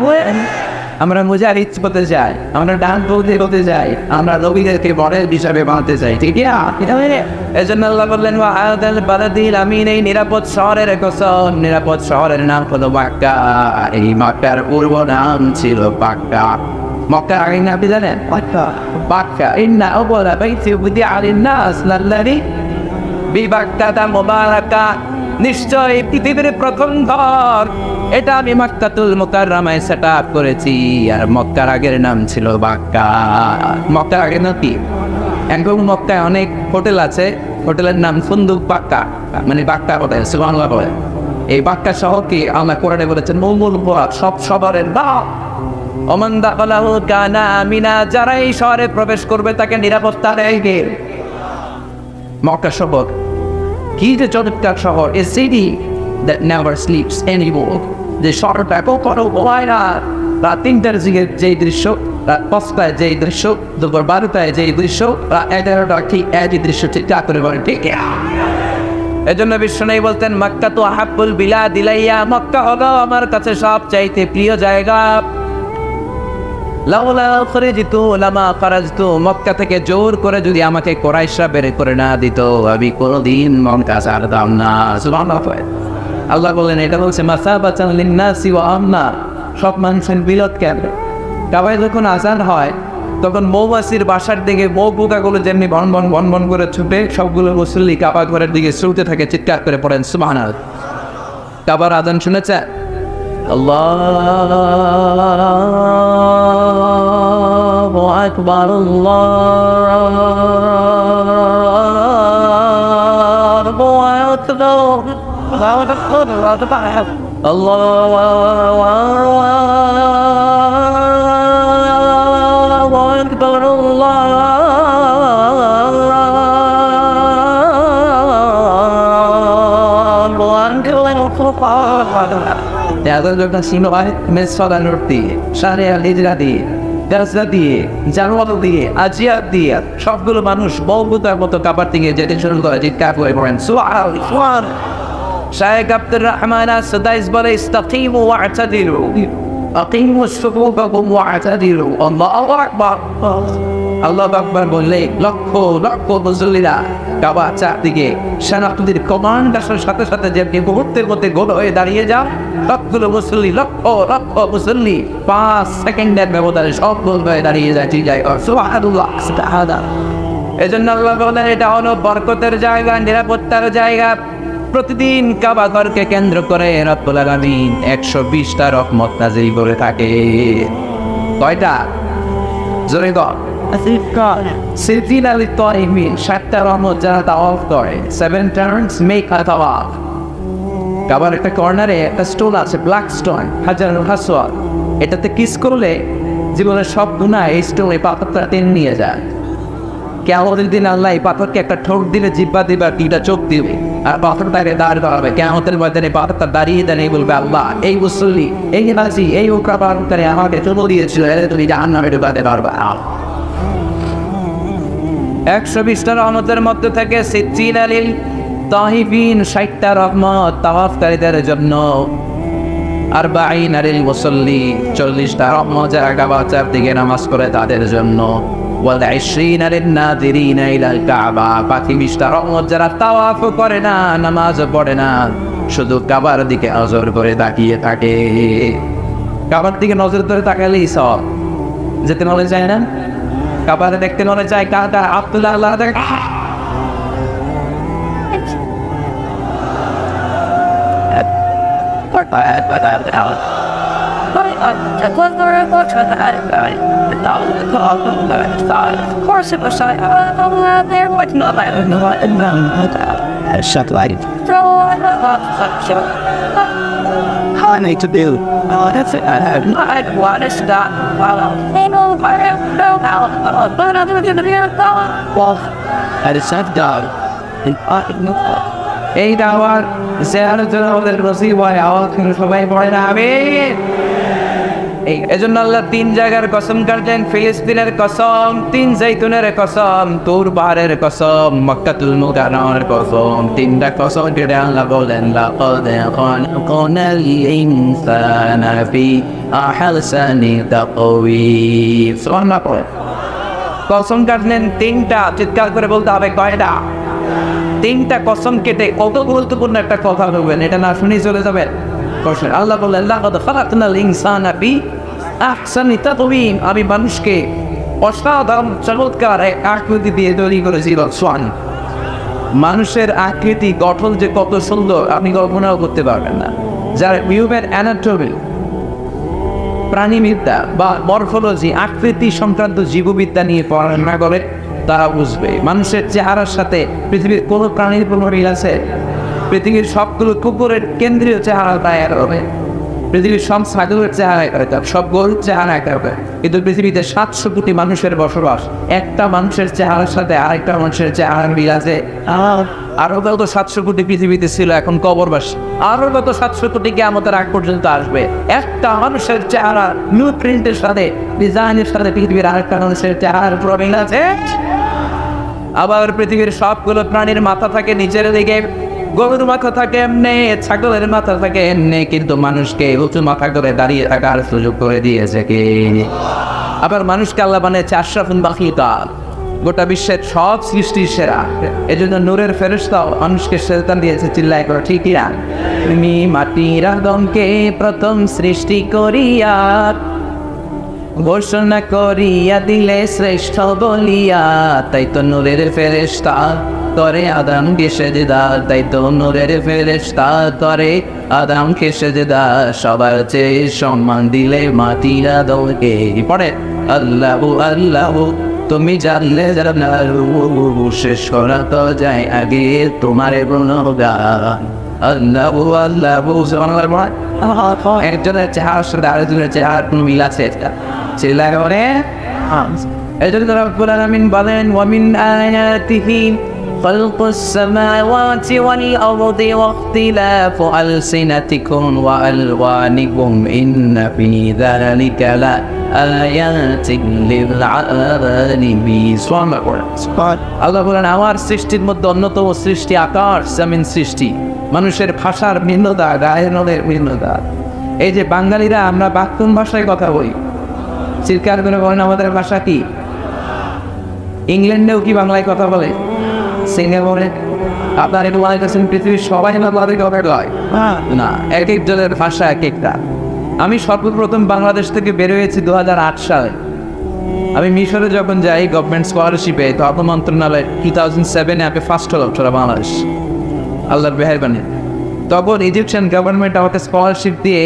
আমরা মুজাহিদ হতে চাই, আমরা ডান হতে চাই, আমরা নবীদেরকে বড়ের হিসাবে মানতে চাই, ঠিক না? এজন্য আল্লাহ বললেন ওয়াহাদাল বালাদিল আমিন, এই নিরাপদ শহরের কসম, নিরাপদ শহরের নাম হলো মক্কা। এই মক্কার পূর্ব নাম ছিল বাক্কা। মক্কার আগের নাম কি জানেন? বাক্কা। ইন্না আউয়ালা বাইতি উদিআ লিন-নাস লাল্লাযী বিবাক্কাতা মুবারাকা, নিশ্চয় পৃথিবীর প্রথম ঘর এটা আমি মক্কাতুল মুকাররমায় সেট আপ করেছি। আর মক্কার আগের নাম ছিল বাক্কা। মক্কার আগের নাম কি? এখন মক্কায় অনেক হোটেল আছে, হোটেলের নাম ফুন্দুক বাক্কা, মানে বাক্কা হোটেল। সুবহানাল্লাহ বলে এই বাক্কা শহরকে আল্লাহ কোরআনে বলেছেন মৌমুল সব শহরের নাম। ওমান দাখালাহু কানা আমিনা, যারা এই শহরে প্রবেশ করবে তাকে নিরাপত্তা দেবে। মক্কা শহর কি যে চমৎকার শহর, a city that never sleeps anymore। যে শহরটা কখনো ঘুমায় না। রাত 3টার দিকে যে দৃশ্য, রাত 5টায় যে দৃশ্য, দুপুর 12টায় যে দৃশ্য, রাত 11টা ঠিক একই দৃশ্য ঠিকঠাক করে বলে, ঠিক না? এজন্য বিশ্বনবী বলতেন মক্কা তো আহাব্বুল বিলাদ ইলাইয়া, মক্কা হলো আমার কাছে সবচাইতে প্রিয় জায়গা। লাউলা খরিজিতু লামা খারাজতু, মক্কা থেকে জোর করে যদি আমাকে কুরাইশরা বের করে না দিত আমি কোনোদিন মক্কা ছাড়তাম না। সুবহানাল্লাহ। আল্লাহ বলেন এটা বলছে মাসাবাতান লিন-নাসি ওয়া আমনা, সব মানুষের বিরত কেন? কাবায় যখন আজান হয় তখন মৌমাছির বাসার দিকে মৌ পোকাগুলো যেমনি বন বন বন বন করে ছুটে, সবগুলো মুসল্লি কাবা ঘরের দিকে ছুটতে থাকে, চিৎকার করে পড়েন সুবহানাল্লাহ। কাবার আজান শুনেছে? আল্লাহু আকবার, আল্লাহু আকবার, যখন ছিল মেসফাগানোর দিয়ে, সারে আলিজরা দিয়ে, গাছরা দিয়ে, জানোয়ার দিয়ে, আজিয়ার দিয়ে সবগুলো মানুষ বলবুতার মতো কাবার থেকে যেতে শুরু করে, চিৎকার করে পড়েন সুবহান। শায়েখ আব্দুর রহমান আস-সুদাইস বলে ইস্তাকিমু ওয়া'তাদিলু, আকিমু সুফুফাকুম ওয়া'তাদিলু, আল্লাহু আকবার। আল্লাহু আকবার বললে লক্ষ লক্ষ মুসল্লিরা কাবার চারদিকে সেনাপতির কমান্ড আসার সাথে সাথে যেমনি মুহূর্তের মধ্যে গোল হয়ে দাঁড়িয়ে যান, সবগুলো মুসল্লি লক্ষ লক্ষ মুসল্লি 5 সেকেন্ডের ব্যবধানে সব গোল হয়ে দাঁড়িয়ে যায়, ঠিক যায়। সুবহানাল্লাহ সুবহানাল্লাহ। এজন্য আল্লাহ বলেন এটা হলো বরকতের জায়গা, নিরাপত্তার জায়গা। প্রতিদিন কাবা ঘরকে কেন্দ্র করে রব্বুল আলামিন 120টা রহমত নাযিল করে থাকে। কয়টা? জোরে বল। 7টা রহমত যারা তাওয়াফ করে, 7 টার্নস মেক আ তাওয়াফ। কাবার একটা কর্নারে একটা স্টোন আছে, ব্ল্যাক স্টোন, হাজারুল আসওয়াদ। এটাতে কিস করলে জীবনের সব গুনাহ এই স্টোন, এই পাথরটা টেনে নিয়ে যায়। কিয়ামতের দিন আল্লাহ এই পাথরকে একটা ঠোঁট দিলে জিহ্বা দিবে, আর 2টা চোখ দিবে, আর পাথরটাকে দাঁড় করাবে। কিয়ামতের ময়দানে পাথরটা দাঁড়িয়ে দাঁড়িয়ে বলবে আল্লাহ এই মুসল্লি, এই নাজি, এই উকরাবারে আমাকে চুমু দিয়েছিল, এর তুমি জাহান্নামে ঢুকাতে পারবে। 120টা রহমতের মধ্যে থেকে সিজ্জিন লিল তাহিবিন, 60টা রহমত তাওয়াফকারীদের জন্য। 40 লিল মুসল্লি, 40টা রহমত যারা কাবার চারদিকে নামাজ পড়ে তাদের জন্য। ওয়াল 20 লিন নাযিরিনা ইলাল কাবা, 20টা রহমত যারা তাওয়াফ করে না, নামাজ পড়ে না, শুধু কাবার দিকে নজর করে তাকিয়ে থাকে। কাবার দিকে নজর ধরে তাকালেই সব। যেতে মনে যায় না? কাবারে দেখতে মনে চায় কাটা আব্দুল্লাহ আল্লাহ দেখ। course, it was like, there was not satellite. How I need to do? That's it. I want to stop. Well, I decided dog. এই দাওয়ার চেহারার জন্য আমাদের নসিব হয় আওয়াজ করে সবাই পড়ে না আমিন। এই এজন্য আল্লাহ তিন জায়গার কসম কাটলেন, ফিলিস্তিনের কসম, তিন জৈতুনের কসম, তুর পাহাড়ের কসম, মক্কাতুল মুকাররমের কসম। তিনটা কসম কেটে আল্লাহ বলেন লাকাদ খালাকনাল ইনসানা ফি আহসানি তাকওয়িম। সুবহানাল্লাহ। কসম কাটলেন তিনটা, চিৎকার করে বলতে হবে কয়টা? তিনটা কসম কেটে কত গুরুত্বপূর্ণ একটা কথা বলবেন, এটা না শুনেই চলে যাবেন। আল্লাহ বললেন লাকাদ খালাকনাল ইনসানা ফি আহসানি তাকওয়িম, আমি মানুষকে অসাধারণ চমৎকার এক আকৃতি দিয়ে তৈরি করেছি। মানুষের আকৃতি গঠন যে কত সুন্দর আপনি কল্পনাও করতে পারবেন না। যারা হিউম্যান অ্যানাটমি, প্রাণীবিদ্যা বা মরফোলজি, আকৃতি সংক্রান্ত জীববিদ্যা নিয়ে পড়াশোনা করে তারা বুঝবে মানুষের চেহারার সাথে পৃথিবীর কোনো প্রাণীর কোনো মিল আছে? পৃথিবীর সবগুলো কুকুরের কেন্দ্রীয় চেহারা তাই হবে, পৃথিবীর সব ছাগলের চেহারা একটা, সব গরুর চেহারা একটা হবে, কিন্তু পৃথিবীতে 700 কোটি মানুষের বসবাস, একটা মানুষের চেহারার সাথে আরেকটা মানুষের চেহারার মিল আছে? আরো কত 700 কোটি পৃথিবীতে ছিল, এখন কবরবাসী। আরো কত 700 কোটি কিয়ামতের আগ পর্যন্ত আসবে। একটা মানুষের চেহারা নিউ প্রিন্টের সাথে, ডিজাইনের সাথে পৃথিবীর আরেকটা মানুষের চেহারার পুরো মিল আছে। আবার পৃথিবীর সবগুলো প্রাণীর মাথা থাকে নিচের দিকে, গরুর মাথা থাকে এমনি, ছাগলের মাথা থাকে এমনি, কিন্তু মানুষকে উঁচু মাথা করে দাঁড়িয়ে থাকার সুযোগ করে দিয়েছে কে? আবার মানুষকে আল্লাহ বানিয়েছে আশরাফুল মাখলুকাত, গোটা বিশ্বের সব সৃষ্টির সেরা। এজন্য নূরের ফেরেশতাও মানুষকে সেজদা দিয়েছে, চিল্লায় করে ঠিক না? তুমি মাটির আদমকে প্রথম সৃষ্টি করিয়া ঘোষণা করিয়া দিলে শ্রেষ্ঠ বলিয়া, তাই তো নূরের ফেরেশতা করে আদমকে সেজদা, তাই তো নূরের ফেরেশতা করে আদমকে সেজদা, সবার চেয়ে সম্মান দিলে মাটির আদমকে। পড়ে আল্লাহু আল্লাহু তুমি জানলে শেষ করা তো যায় আগে তোমার গুণগান। আল্লাহু আল্লাহু একজনের চেহারার সাথে আরেকজনের চেহারার কোনো মিল আছে? চিল্লায় করে। এই জন্য রব্বুল আলামিন বলেন ওয়ামিন আয়াতিহি খালকুস সামাওয়াতি ওয়াল আরদি ওয়াখতিলাফু আলসিনাতিকুম ওয়া আলওয়ানিকুম ইন্না ফি যালিকা লা আয়াতিন লিল আলামিন। আল্লাহ বলেন আমার সৃষ্টির মধ্যে অন্যতম সৃষ্টি আকাশ জমিন সৃষ্টি, মানুষের ভাষার ভিন্নতা, গায়ের ভিন্নতা। এই যে বাঙালিরা আমরা বাক্যন ভাষায় কথা বলি, চিৎকার করে বলেন আমাদের ভাষা কি? ইংল্যান্ডেও কি বাংলায় কথা বলে? সিঙ্গাপুরে? আপনার একটু মনে করছেন পৃথিবীর সবাই বাংলাদেশে কথা কয় না, এক একজনের ভাষা এক একটা। আমি সর্বপ্রথম বাংলাদেশ থেকে বের হয়েছি 2008 সালে। আমি মিশরে যখন যাই গভর্নমেন্ট স্কলারশিপে, তো অর্থ মন্ত্রণালয় 2007-এ আমি ফার্স্ট হলাম সারা বাংলাদেশ, আল্লাহর মেহেরবানি। তখন ইজিপশিয়ান গভর্নমেন্ট আমাকে স্কলারশিপ দিয়ে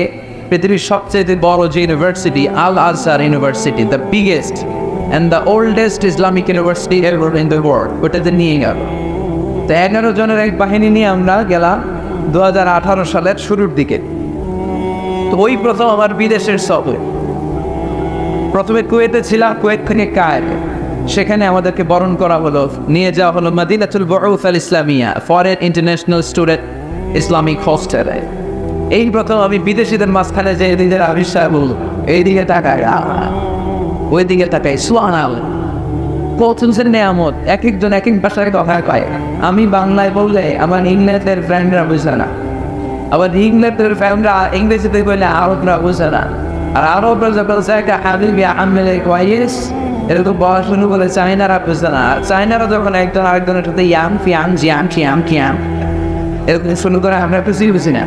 পৃথিবীর সবচেয়ে বড় যে university, Al Azhar university, the biggest and the oldest Islamic university ever in the world, ওটাতে নিয়ে গেল। তো 11 জনের এক বাহিনী নিয়ে আমরা গেলাম 2018 সালের শুরুর দিকে। তো ওই প্রথম আমার বিদেশের সফর। প্রথমে কুয়েতে ছিলাম, কুয়েত থেকে কায়রো, সেখানে আমাদেরকে বরণ করা হলো, নিয়ে যাওয়া হলো মাদিনাতুল বুউস আল ইসলামিয়া, ফরেন ইন্টারন্যাশনাল স্টুডেন্ট ইসলামিক হোস্টেলে। এই প্রথম আমি বিদেশিদের মাঝখানে যে এদিকে আবিষ্কার বলল, এইদিকে তাকায়, ওইদিকে তাকায়, সুবহানাল্লাহ। কতজন নেয়ামত, এক একজন এক এক ভাষায় কথা কয়। আমি বাংলায় বললে আমার ইংল্যান্ডের ফ্রেন্ডরা বুঝে না, আবার ইংল্যান্ডের ফ্রেন্ডরা ইংরেজিতে বললে আরবরা বুঝে না, আর আরবরা যখন একটা হাবিবি আহমেদ কয়েস এরকম বলা শুরু করে চাইনারা বুঝে না, আর চাইনারা যখন একজন আরেকজনের সাথে ইয়াম ফিয়াম জিয়াম খিয়াম খিয়াম এরকম শুরু করে আমরা কিছুই বুঝি না।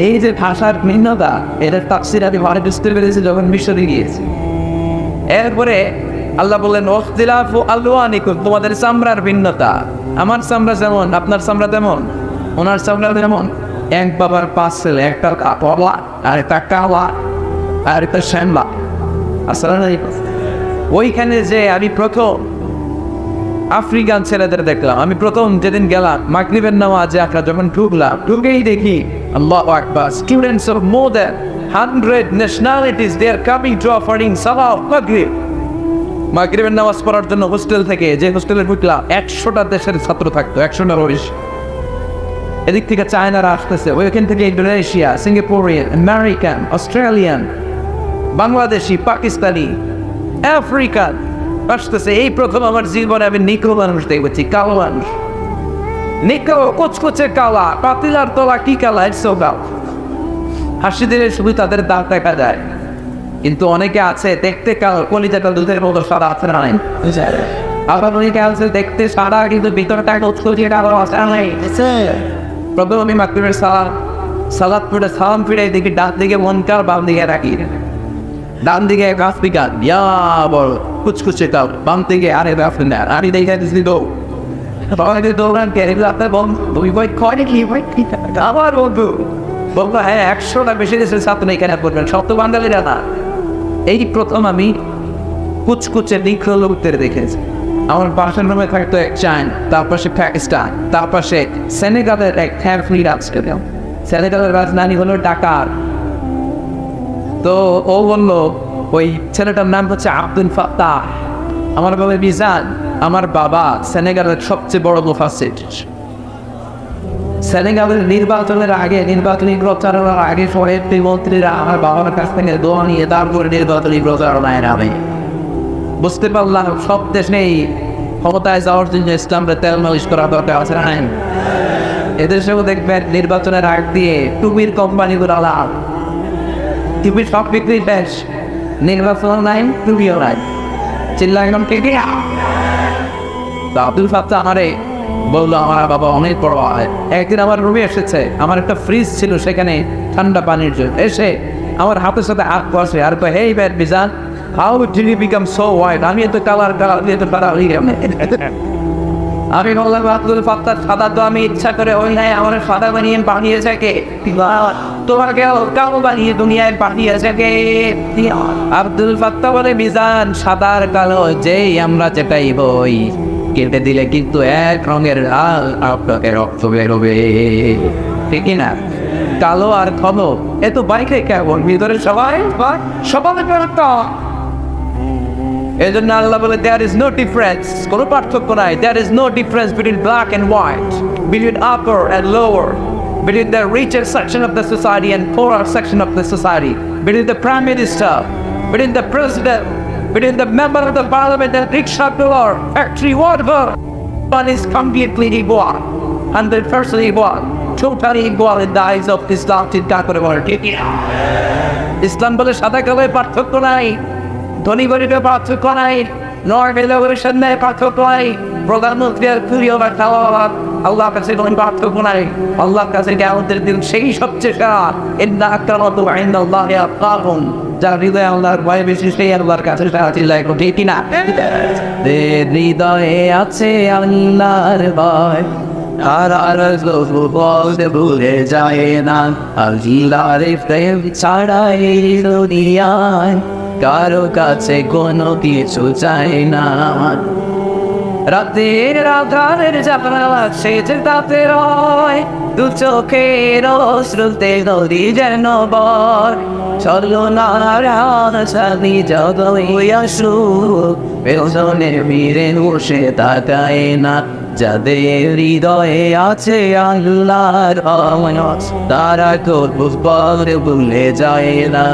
এই যে ভাষার ভিন্নতা, এটার তাফসীর আমি ভালো বুঝতে পেরেছি যখন মিশরে গিয়েছি। এরপরে আল্লাহ বললেন ওয়াখতিলাফু আলওয়ানিকুম, তোমাদের চামড়ার ভিন্নতা, আমার চামড়া যেমন আপনার চামড়া তেমন, ওনার চামড়া তেমন। এক বাবার 5 ছেলে, একটা কাপড়া আর একটা কালা আর একটা শ্যামলা। আসসালামু আলাইকুম। ওইখানে যে আমি প্রথম আফ্রিকান ছেলেদের দেখলাম। আমি প্রথম যেদিন গেলাম মাগরিবের নামাজে আমরা যখন ঢুকেই দেখি আল্লাহু আকবার, students of more than 100 nationalities they are coming to offering salah of maghrib। মাগরিবের নামাজ পড়ার জন্য হোস্টেল থেকে, যে হোস্টেলে ঢুকলাম 100টা দেশের ছাত্র থাকতো, 100টারও বেশি। এদিক থেকে চায়নারা আসতেছে, ওইখান থেকে Indonesia, Singaporean, American, Australian, Bangladeshi, Pakistani, African আসতেছে। এই প্রথম আমার জীবনে আমি নিকো মানুষ দেখেছি, কালো মানুষ। নিকো কুচকুচে কালা, পাতিলার তলা কি কালা, ইটসো কালা। হাসি দিলে শুধু তাদের দাঁত দেখা যায়, কিন্তু অনেকে আছে দেখতে কালো, কলিজাটা দুধের মতো সাদা আছে না নাই। আবার অনেকে আছে দেখতে সাদা কিন্তু ভিতরটা কুচকুচে কালো আছে। প্রথম আমি মাগরিবের সালাত পড়ে সালাম ফিরে দেখি ডান দিকে মনকার, বাম দিকে রাখি। ডান দিকে আফ্রিকান ইয়া বড় কুচকুচে কাল, বাম দিকে আরে আফ্রিকান। আমি দেখে দিচ্ছি তো দৌড়ান কে আপনার বন্ধু, দুই বই কয় কি ভাই আমার বন্ধু বললো, হ্যাঁ 100টা বেশি দেশের ছাত্র এখানে পড়বেন, সব তো বাঙালিরা না। এই প্রথম আমি কুচকুচে নিখল লোকদের দেখেছি। আমার পাশের রুমে থাকতো এক চায়না, তার পাশে পাকিস্তান, তার পাশে সেনেগালের এক ফ্যামিলি রাজকে। সেনেগালের রাজধানী হলো ঢাকার। তো ও বললো ওই ছেলেটার নাম হচ্ছে আব্দুল ফাত্তাহ। আমার বলে মিজান, আমার বাবা সেনেগালের সবচেয়ে বড় মুফাসসির। সেনেগালের নির্বাচনের আগে, নির্বাচনী প্রচারণার আগে শহরের মন্ত্রীরা আমার বাবার কাছ থেকে দোয়া নিয়ে তারপরে নির্বাচনী প্রচারণায় নামে। বুঝতে পারলাম সব দেশেই ক্ষমতায় যাওয়ার জন্য ইসলামরে তেল মালিশ করা দরকার আছে না। এদেশেও দেখবেন নির্বাচনের আগ দিয়ে টুপির কোম্পানিগুলো লাভ, টুপির সব বিক্রি শেষ, নির্বাচন নাই, টুপিও নাই, চিল্লা একদম ঠিকই। আব্দুল ফাত্তাহ আমারে বললো আমার বাবা অনেক বড় হয়। একদিন আমার রুমে এসেছে, আমার একটা ফ্রিজ ছিল সেখানে ঠান্ডা পানির জন্য, এসে আমার হাতের সাথে হাত বসে আর কয়, hey but Mizan, how did you become so white? আমি এত কালার আমি বললাম আব্দুল ফাত্তাহ সাদা তো আমি ইচ্ছা করে ওই নাই, আমার সাদা বানিয়ে পাঠিয়েছে কে? তোমাকে কালো বানিয়ে দুনিয়ায় পাঠিয়েছে কে? আব্দুল ফাত্তাহ বলে, মিজান সাদার কালো যেই আমরা যেটাই বই কেটে দিলে কিন্তু এক রঙের লাল আপনাকে রক্ত বেরোবে, ঠিক না? কালো আর খবর এ তো বাইকে কেমন, ভিতরে সবাই একটা। এই জন্য আল্লাহ বলে, there is no difference, কোনো পার্থক্য নাই। There is no difference between black and white, between upper and lower, between the richer section of the society and poorer section of the society, between the prime minister, between the president, between the member of the parliament and rickshaw puller, factory worker. One is completely equal, 100% equal, totally equal in the eyes of Islam. চিন্তা করে বলে ঠিক না? ইসলাম বলে সাদা কালোয় পার্থক্য নাই, ধনী গরিবের পার্থক্য নাই, নর্মেলের সামনে পার্থক্য নাই, প্রধানমন্ত্রী আর প্রিয় বা খাওয়া আল্লাহর কাছে কোনো পার্থক্য নাই। আল্লাহর কাছে কিয়ামতের দিন সেই সবচেয়ে সেরা, ইন্না আকরামাকুম ইনদাল্লাহি আতকাকুম, যার হৃদয়ে আল্লাহর ভয় বেশি সেই আল্লাহর কাছে সেরা। চিল্লায় ঠিক না? হৃদয়ে আছে আল্লাহর ভয়, আর বলতে ভুলে যায় না, আল্লাহর প্রেম ছাড়া এই দুনিয়ায় কারো কাছে কোনো কিছু চাই না। রাতের আধারের জানালা সেজে তাতে রয়, দু চোখের অশ্রুতে নদী যেন বর, চলো না রানি যতই আসুক, পেছনে ফিরে বসে তাকায় না। যাদের হৃদয়ে আছে আল্লাহর ভয়, তারা কবুল ভুলে যায় না।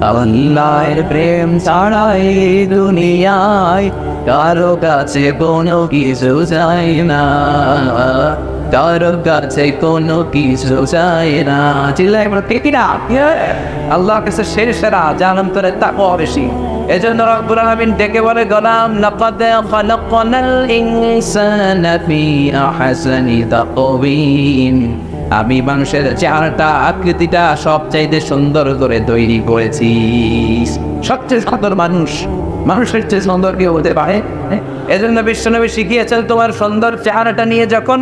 আল্লাহর প্রেম ছাড়া এই দুনিয়ায় কারো কাছে কোনো কিছু চাই না, কারো কাছে কোনো কিছু চাই না। চিল্লাই ঠিক না? আল্লাহর কাছে সেরা জানাম তোর তাকওয়া বেশি। এজন্য রব্বুল আলামিন ডেকে বলে, গোলাম লাকাদ খালাকনাল ইনসানা ফি আহসানি তাকওয়িম, আমি মানুষের চেহারাটা, আকৃতিটা সবচাইতে সুন্দর করে তৈরি করেছি। সবচেয়ে সুন্দর মানুষ, মানুষের চেয়ে সুন্দর কেউ হতে পারে? এজন্য বিশ্বনবী শিখিয়েছেন, তোমার সুন্দর চেহারাটা নিয়ে যখন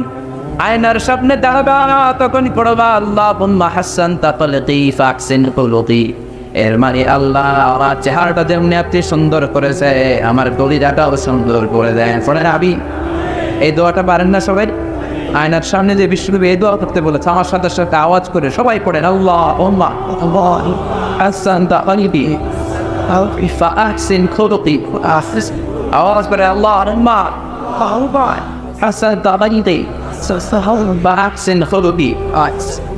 আয়নার সামনে দাঁড়াবা, তখন পড়বা আল্লাহুম্মা হাসানতা খলকি ফাহসিন খুলুকি। এর মানে আল্লাহ আমার চেহারাটা যেমনি আপনি সুন্দর করেছে, আমার কলিজাটাও সুন্দর করে দেন। পড়েন আমি এই দোয়াটা পারেন না সবাই? আয়নার সামনে যে বিশ্বনবী এই দোয়া করতে বলেছে, আমার সাথে সাথে আওয়াজ করে সবাই পড়েন আল্লাহুম্মা হাসানতা খলকি ফাহসিন খুলুকি। আওয়াজ করে আল্লাহুম্মা হাসানতা খলকি ফাহসিন খুলুকি।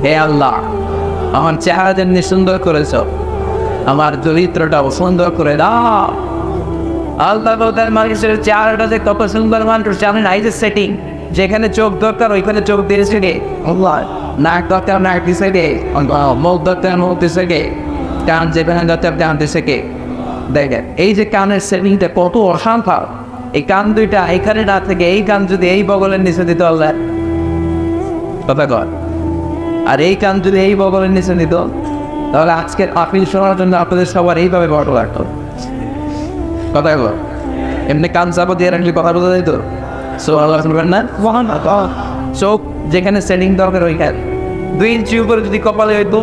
হে আল্লাহ, আমার চেহারা যেমনি সুন্দর করেছ, আমার চরিত্রটাও সুন্দর করে দাও। আল্লাহ বলতেন মানুষের চেহারাটা যে কত সুন্দর মানুষ জানেন? এই যে সেটিং, যেখানে চোখ দরকার ওইখানে চোখ দিয়েছে গে, নাক দরকার নাক দিছে গে, মুখ দরকার মুখ দিছে গে, কান যেখানে দরকার কান দিছে গে। দেখেন এই যে কানের সেটিংটা কত অসাধারণ। এই কান দুইটা এখানে না থেকে এই কান যদি এই বগলের নিচে দিত আল্লাহ, কথা কর, আর এই কান যদি এই বগলের নিচে নিত, তাহলে আজকের আপিল শোনার জন্য আপনাদের সবার এইভাবে বড় লাগতো। কথা কর, এমনি কান চাপা দিয়ে রাখলে কথা বোঝা যেত। না চোখ যেখানে সেটিং দরকার ওইখানে 2 ইঞ্চি উপরে যদি কপালে হইতো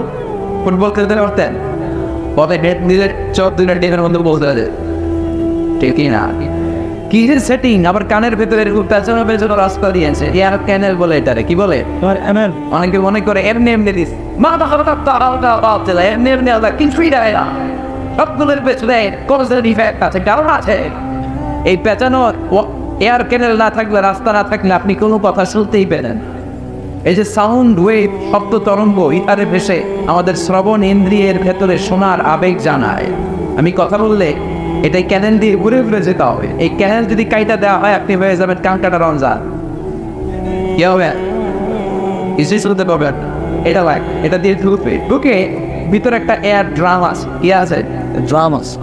ফুটবল খেলতে পারতেন, পথে নিজের চোখ দুইটা ডেমের মধ্যে বলতে হবে, ঠিকই না? কি যে সেটিং, আবার কানের ভেতরে পেছনে পেছনে রাস্তা দিয়েছে, এয়ার ক্যানেল বলে এটারে, কি বলে? অনেকে মনে করে এমনি এমনি দিস মাথা এমনি এমনি কিছুই দেয় না, সবগুলোর পেছনে কোনো ডিফেক্ট আছে, কারণ আছে। এই পেছানো এয়ার ক্যানেল না থাকলে, রাস্তা না থাকলে আপনি কোনো কথা শুনতেই পেলেন। এই যে সাউন্ড ওয়েভ, শব্দ তরঙ্গ ইহারে ভেসে আমাদের শ্রবণ ইন্দ্রিয়ের ভেতরে শোনার আবেগ জানায়। আমি কথা বললে এটাই ক্যানেল দিয়ে ঘুরে ঘুরে যেতে হবে। এই ক্যানেল যদি কাইটা দেওয়া হয়, আপনি হয়ে যাবেন কাঁটাটা রঞ্জা। কি হবে? কিছুই শুনতে পাবেন। এটা লাগ, এটা দিয়ে ঢুকবে, ঢুকে ভিতরে একটা এয়ার ড্রাম আছে। কি আছে? ড্রাম আছে।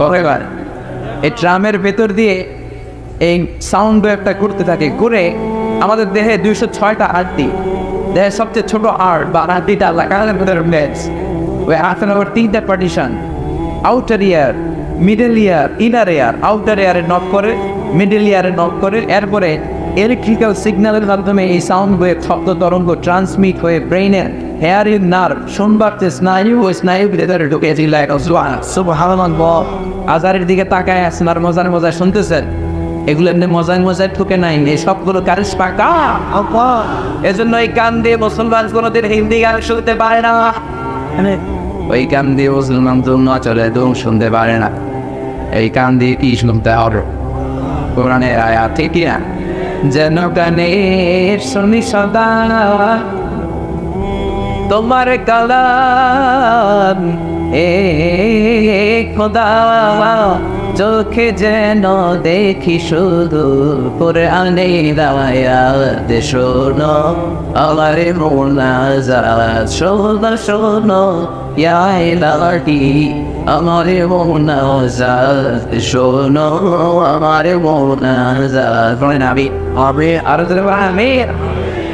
এই ড্রামের ভেতর দিয়ে এই সাউন্ড ওয়েভটা ঘুরতে থাকে, ঘুরে আমাদের দেহে 206টা হাড়টি, দেহের সবচেয়ে ছোট হাড় বা হাড়টিটা লাগানোর ভেতরে মেজ, ওই হাতের আবার 3টা পার্টিশন, আউটার ইয়ার, মিডল ইয়ার, ইনার ইয়ার। আউটার ইয়ারে নক করে, মিডল ইয়ারে নক করে, এরপরে ইলেকট্রিক্যাল সিগন্যালের মাধ্যমে এই সাউন্ড ওয়েভ, শব্দ তরঙ্গ ট্রান্সমিট হয়ে ব্রেইনের হেয়ারিং নার্ভ, শুনবার যে স্নায়ু, ওই স্নায়ু ভেতরে ঢুকে আজারের দিকে তাকায় আছেন আর মজার মজায় শুনতেছেন। এগুলো এমনি মজায় মজায় ঠুকে নাই, এই সবগুলো কারিশ পাকা। এজন্য এই কান দিয়ে মুসলমান কোনোদিন হিন্দি গান শুনতে পারে না, ওই কান দিয়ে মুসলমান না চলে দুম শুনতে পারে না। এই কান দিয়ে কি শুনতে হবে? কোরআনের আয়াত, ঠিক না? যেন কানে শুনি সদা তোমার কালাম, এ খোদা চোখে যেন দেখি শুধু কোরআনে আয়াত শোনো, আমার মোনাজাত শোনো শোনো ইয়া ইলাহি, আমার মোনাজাত শোনো, আমার মোনাজাত। বলেন আমি আরো আমি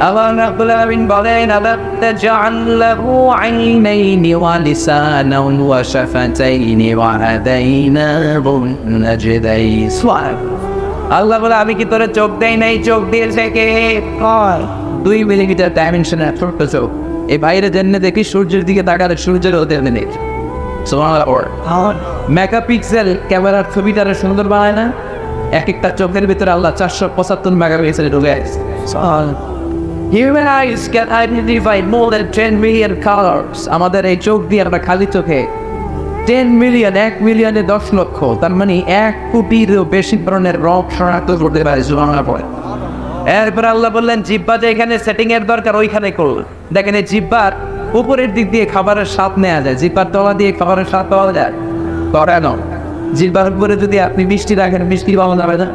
আল্লাহ রাব্বুল আলামিন বলেন আলাম তাজআল লাহু আইনাইনি ওয়া লিসানান ওয়া শাফাতাইনি ওয়া হাদাইনাহু নাজদাইন। আল্লাহ বলে আমি কি তোরে চোখ দেই নাই? চোখ দিয়েছে কে? 2 মিলিমিটার ডাইমেনশনের ছোট্ট চোখ। এই বাইরে জেনে দেখি সূর্যের দিকে তাকালে সূর্যের হতে নেই। মেগাপিক্সেল ক্যামেরার ছবিটারে সুন্দর বানায় না? এক একটা চোখের ভিতরে আল্লাহ 475 মেগাপিক্সেল ঢুকে আছে। Human eyes can identify more than 10 million colors. আমাদের এই চোখ দিয়ে আমরা খালি চোখে 10 মিলিয়ন, 1 মিলিয়নে 10 লক্ষ, তার মানে 1 কোটিরও বেশি ধরনের রং শনাক্ত করতে পারে সুবহানাল্লাহ পড়ে। এরপর আল্লাহ বললেন জিহ্বা যে এখানে সেটিং এর দরকার ওইখানে করুন। দেখেন এই জিহ্বার উপরের দিক দিয়ে খাবারের স্বাদ নেওয়া যায়, জিহ্বার তলা দিয়ে খাবারের স্বাদ পাওয়া যায় করে না। জিহ্বার উপরে যদি আপনি মিষ্টি রাখেন, মিষ্টি পাওয়া যাবে না,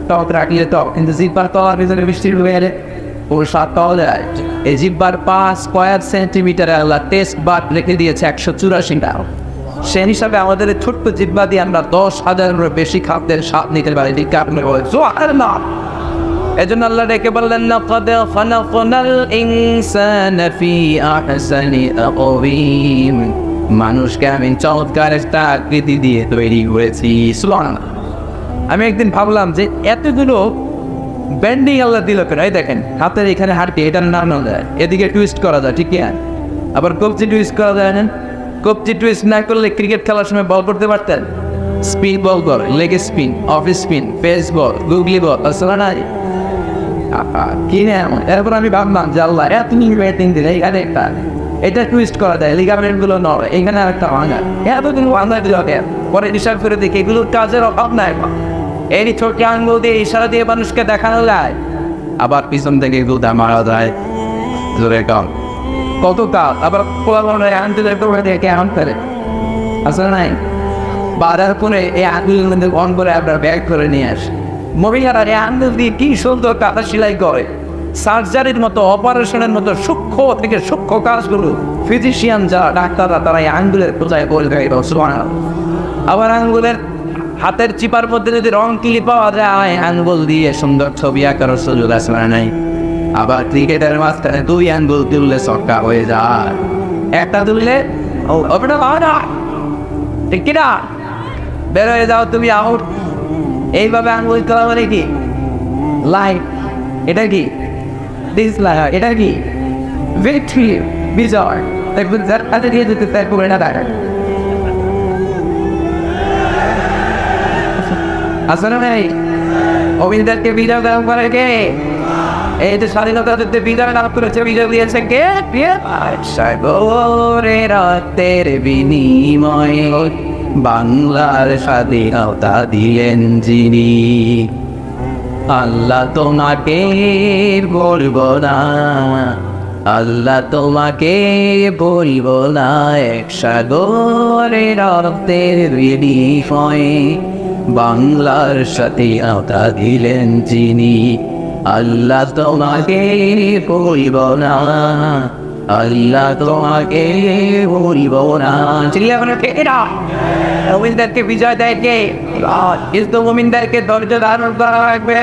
টক রাখলে টক, কিন্তু জিহ্বার তলার ভিতরে মিষ্টি ঢুকে গেলে ওর স্বাদ পাওয়া যায়। এই জিহ্বার 5 স্কয়ার সেন্টিমিটারে আল্লাহ টেস্ট বাদ রেখে দিয়েছে 184টা। সেই হিসাবে আমাদের ছোট্ট জিহ্বা দিয়ে আমরা 10,000-এরও বেশি খাদ্যের স্বাদ নিতে পারি। ঠিক আপনি বলেন সুবহানাল্লাহ। এজন্য আল্লাহ ডেকে বললেন লাকাদ খালাকনাল ইনসানা ফি আহসানি তাকওয়িম, মানুষকে আমি চমৎকার একটা আকৃতি দিয়ে তৈরি করেছি। সুবহানাল্লাহ। আমি একদিন ভাবলাম যে এতগুলো ব্যান্ডিং আল্লাহ দিল কেন? এই দেখেন হাতের এখানে হাঁটকে এটার নাড়ানো যায়, এদিকে টুইস্ট করা যায়, ঠিক আছে? আবার কবজি টুইস্ট করা যায় না? কবজি টুইস্ট না করলে ক্রিকেট খেলার সময় বল করতে পারতেন? স্পিন বল কর, leg spin, off spin, pace ball, googly ball, আসলে নাই কি না? এরপর আমি ভাবলাম যে আল্লাহ এত ব্যাটিং দিলে এখানে একটা এটা টুইস্ট করা যায়, লিগামেন্ট গুলো নয়, এখানে একটা ভাঙা, এতদিন ভাঙা দিল। পরে হিসাব করে দেখি এগুলোর কাজের অভাব নাই। এই ছোট আঙ্গুল দিয়ে ইশারা দিয়ে মানুষকে দেখানো যায়, আবার পিছন থেকে এগুলো মারা যায় জোরে কম কত কাজ। আবার কেমন করে আসলে নাই বাধার পরে এই আঙ্গুলের মধ্যে অন করে আপনার ব্যাগ করে নিয়ে আসে। মহিলারা এই আঙ্গুল দিয়ে কি সুন্দর কাঁথা সেলাই করে, সার্জারির মতো, অপারেশনের মতো সূক্ষ্ম থেকে সূক্ষ্ম কাজগুলো ফিজিশিয়ান যারা ডাক্তাররা তারা এই আঙ্গুলের পূজায় করে দেয়। আবার আঙ্গুলের হাতের চিপার মধ্যে যদি রং কিলি পাওয়া যায়, আঙ্গুল দিয়ে সুন্দর ছবি আঁকার সুযোগ আছে নাই? আবার ক্রিকেটের মাঝখানে 2 আঙ্গুল তুললে ছক্কা হয়ে যায়, একটা তুললে ঠিক কিনা বের হয়ে যাও তুমি আউট। এইভাবে আঙ্গুল তোলা মানে কি? লাইট। এটা কি? ডিসলাইক। এটা কি? ভিক্টরি, বিজয়। দেখবেন যার কাছে দিয়ে যেতে তার করে না থাকে আসলে নাই। অবিন্দারকে বিজয় দান করে কে? এই যে স্বাধীনতা যুদ্ধে বিজয় লাভ করেছে, বিজয় দিয়েছে কে? সাগরের রক্তের বিনিময়ে বাংলার স্বাধীনতা দিলেন যিনি। আল্লাহ তোমাকে বলবো না, আল্লাহ তোমাকে বলবো না, এক সাগরের রক্তের বিনিময়ে বাংলার স্বাধীনতা দিলেন যিনি। আল্লাহ তোমাকে বলবো না, আল্লাহ তোমাকে বলবো না। মুমিনদেরকে বিজয় দেয় কে? কিন্তু মুমিনদেরকে ধৈর্য ধারণ করা লাগবে,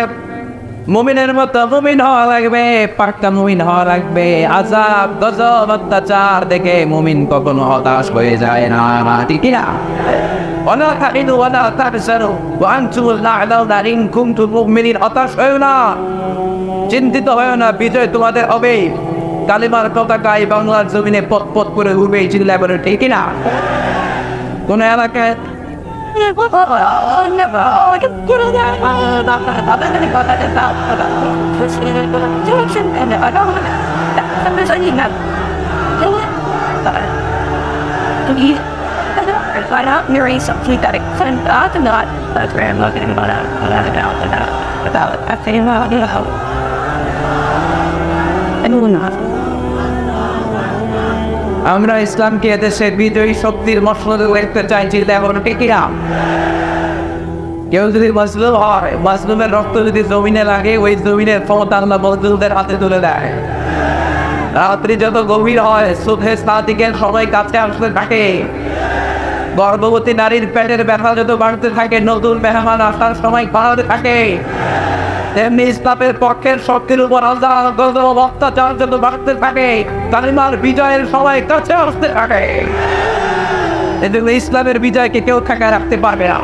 মুমিনের মতো মুমিন হওয়া লাগবে, পাক্কা মুমিন হওয়া লাগবে। আযাব গজব অত্যাচার দেখে মুমিন কখনো হতাশ হয়ে যায় না, ঠিক না? ওয়ালা তাহিনু ওয়ালা তাহজানু ওয়া আনতুমুল আ'লাউনা ইন কুনতুম মুমিনিন। হতাশ হয়ো না, চিন্তিত হয়ো না, বিজয় তোমাদের হবে। কালিমার পতাকায় বাংলার জমিনে পথ পথ করে উঠবে, চিল্লায় বলে, ঠিক না? কোন এলাকায় আমরা ইসলামকে এদেশের বিজয়ী শক্তির মসনদে দেখতে চাইছি, তেমন ঠিক না? কেউ যদি মজলুম হয়, মজলুমের রক্ত যদি জমিনে লাগে, ওই জমিনের ক্ষমতা আল্লাহ মজলুমদের হাতে তুলে দেয়। রাত্রি যত গভীর হয়, সুবহে সাদিকের সময় কাছে আসতে থাকে, গর্ভবতী নারীর পেটের ব্যথা যত বাড়তে থাকে, নতুন মেহমান আসার সময় বাড়তে থাকে, তেমনি ইসলামের পক্ষের শক্তির উপর অত্যাচার যত বাড়তে থাকে, কালিমার বিজয়ের সময় কাছে আসতে থাকে। এজন্য ইসলামের বিজয়কে কেউ ঠেকায় রাখতে পারবে না।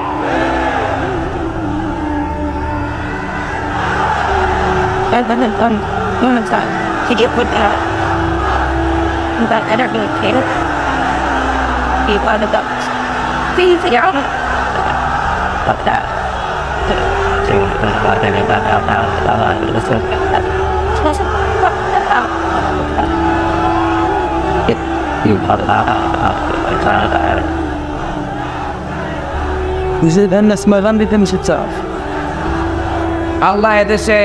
আল্লাহ এদেশে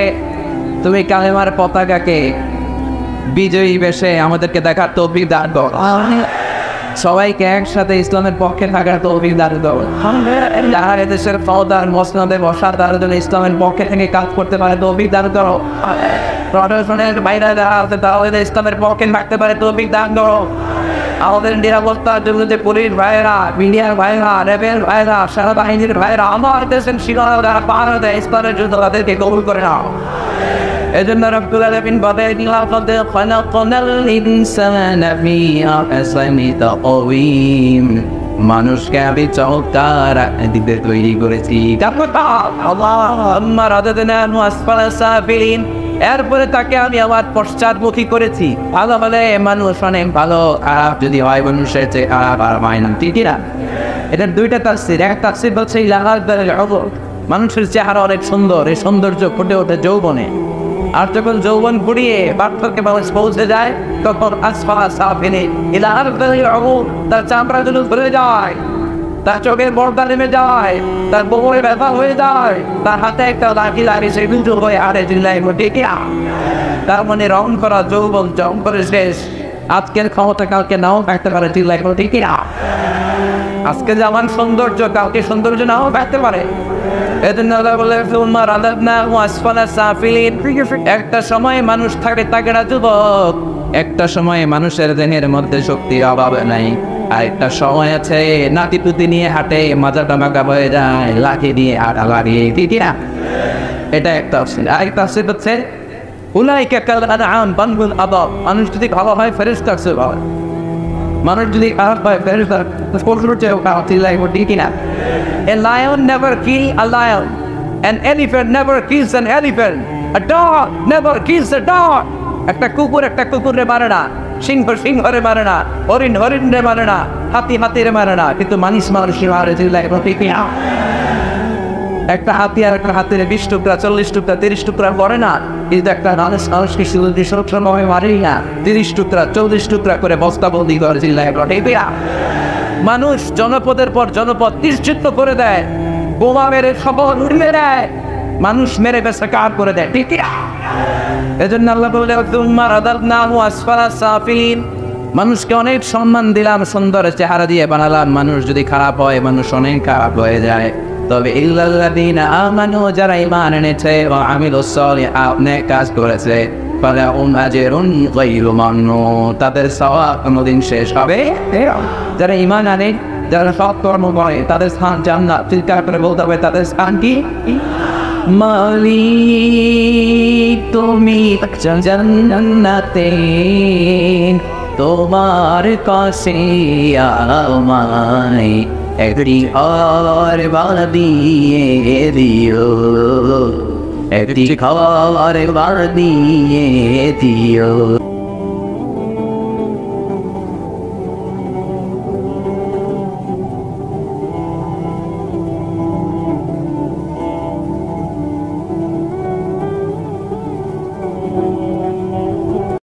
তুমি কালেমার পতাকাকে বিজয়ী বেশে আমাদেরকে দেখার তৌফিক দান করো। সবাইকে একসাথে ইসলামের পক্ষে থাকার তৌফিক দান করো। যারা এদেশের ফৌজদার মসনদে বসা, তারা যেন ইসলামের পক্ষে থেকে কাজ করতে পারে তৌফিক দান করো। প্রশাসনের বাইরে যারা আছে তারা ইসলামের পক্ষে থাকতে পারে তৌফিক দান করো। আমাদের নিরাপত্তার জন্য যে পুলিশ ভাইয়েরা, মিডিয়ার ভাইয়েরা, র্যাবের ভাইয়েরা, সেনাবাহিনীর ভাইয়েরা আমার দেশের সীমানা যারা পাহাড় দেয়, ইসলামের জন্য তাদেরকে কবুল করে নাও। এজন্য রব্বুল আলামিন বলেন, লাকাদ খালাকনাল ইনসানা ফি আহসানি তাকওয়িম। মানুষকে আমি চমৎকার আকৃতিতে তৈরি করেছি। এরপরে তাকে আমি আমার পশ্চাৎমুখী করেছি। ভালো হলে মানুষ অনেক ভালো, খারাপ যদি হয় মানুষের চেয়ে খারাপ আর হয় না, ঠিক না? এটার দুইটা তাফসীর। এক তাফসীর বলছে মানুষের চেহারা অনেক সুন্দর, এই সৌন্দর্য ফুটে ওঠে যৌবনে। আর যখন যৌবন ফুরিয়ে বার্ধক্যে মানুষ পৌঁছে যায় তখন তার চামড়া গুলো ধরে যায়, তার চোখের পর্দা নেমে যায়, তার কোমরে ব্যথা হয়ে যায়, তার হাতে একটা লাঠি লাগে সে বিন্দু হয়ে আরে জিল্লায় ঘটে। তার মানে রং করা যৌবন জং করে শেষ। আজকের ক্ষমতা কালকে নাও থাকতে পারে, জিল্লায় ঘটে কিনা? আজকে যেমন সৌন্দর্য কালকে সৌন্দর্য নাও থাকতে পারে। একটা সময় মানুষ থাকে তাগড়া যুবক, একটা সময় মানুষের দেহের মধ্যে শক্তির অভাব নাই, আর একটা সময় আছে নাতিপুতি নিয়ে হাঁটে, মাজাটা বাঁকা হয়ে যায়, লাঠি দিয়ে হাঁটা লাগিয়ে, ঠিক না? এটা একটা অপশন। আরেকটা অপশন হচ্ছে মানুষ যদি ভালো হয় ফেরেশতার চেয়ে ভালো, মানুষ যদি খারাপ হয় ফেরেশতার চেয়েও খারাপ, ঠিক না? A lion never kill a lion. An elephant never kills an elephant. A dog never kills a dog. একটা কুকুরে মারে না, সিংহরে মারে না, হরিণে মারে না, হাতিরে মারে না, কিন্তু মানুষকে মারে। একটা হাতি আর একটা হাতিরে 20 টুকরা 40 টুকরা 30 টুকরা করে না, কিন্তু একটা মানুষকে শুধু সময় মারেই না, 30 টুকরা 40 টুকরা করে বস্তাবন্দি করে। মানুষ জনপদের পর জনপদ নিশ্চিত করে দেয়, বোমা মেরে শহর উড়িয়ে দেয়, মানুষ মেরে বেসা কার করে দেয়, ঠিক না? এজন্য আল্লাহ বলে মানুষকে অনেক সম্মান দিলাম, সুন্দর চেহারা দিয়ে বানালাম। মানুষ যদি খারাপ হয় মানুষ অনেক খারাপ হয়ে যায়। তবে ইল্লাল্লাযীনা আমানু, যারা ঈমান এনেছে, ওয়া আমিলুস সলিহাত, নেক কাজ করেছে, ফালাহুম আজরুন গায়রু মামনুন, তাদের সওয়াব কোনদিন শেষ হবে। যারা ঈমান আনে, যারা সৎ কর্ম করে, তাদের স্থান জান্নাত। চিৎকার করে বলতে হবে তাদের স্থান কি? মালিক তুমি জান্নাতে, তোমার কাছে আমায় একটি ঘর বানিয়ে দিও, একটি ঘর বানিয়ে দিও।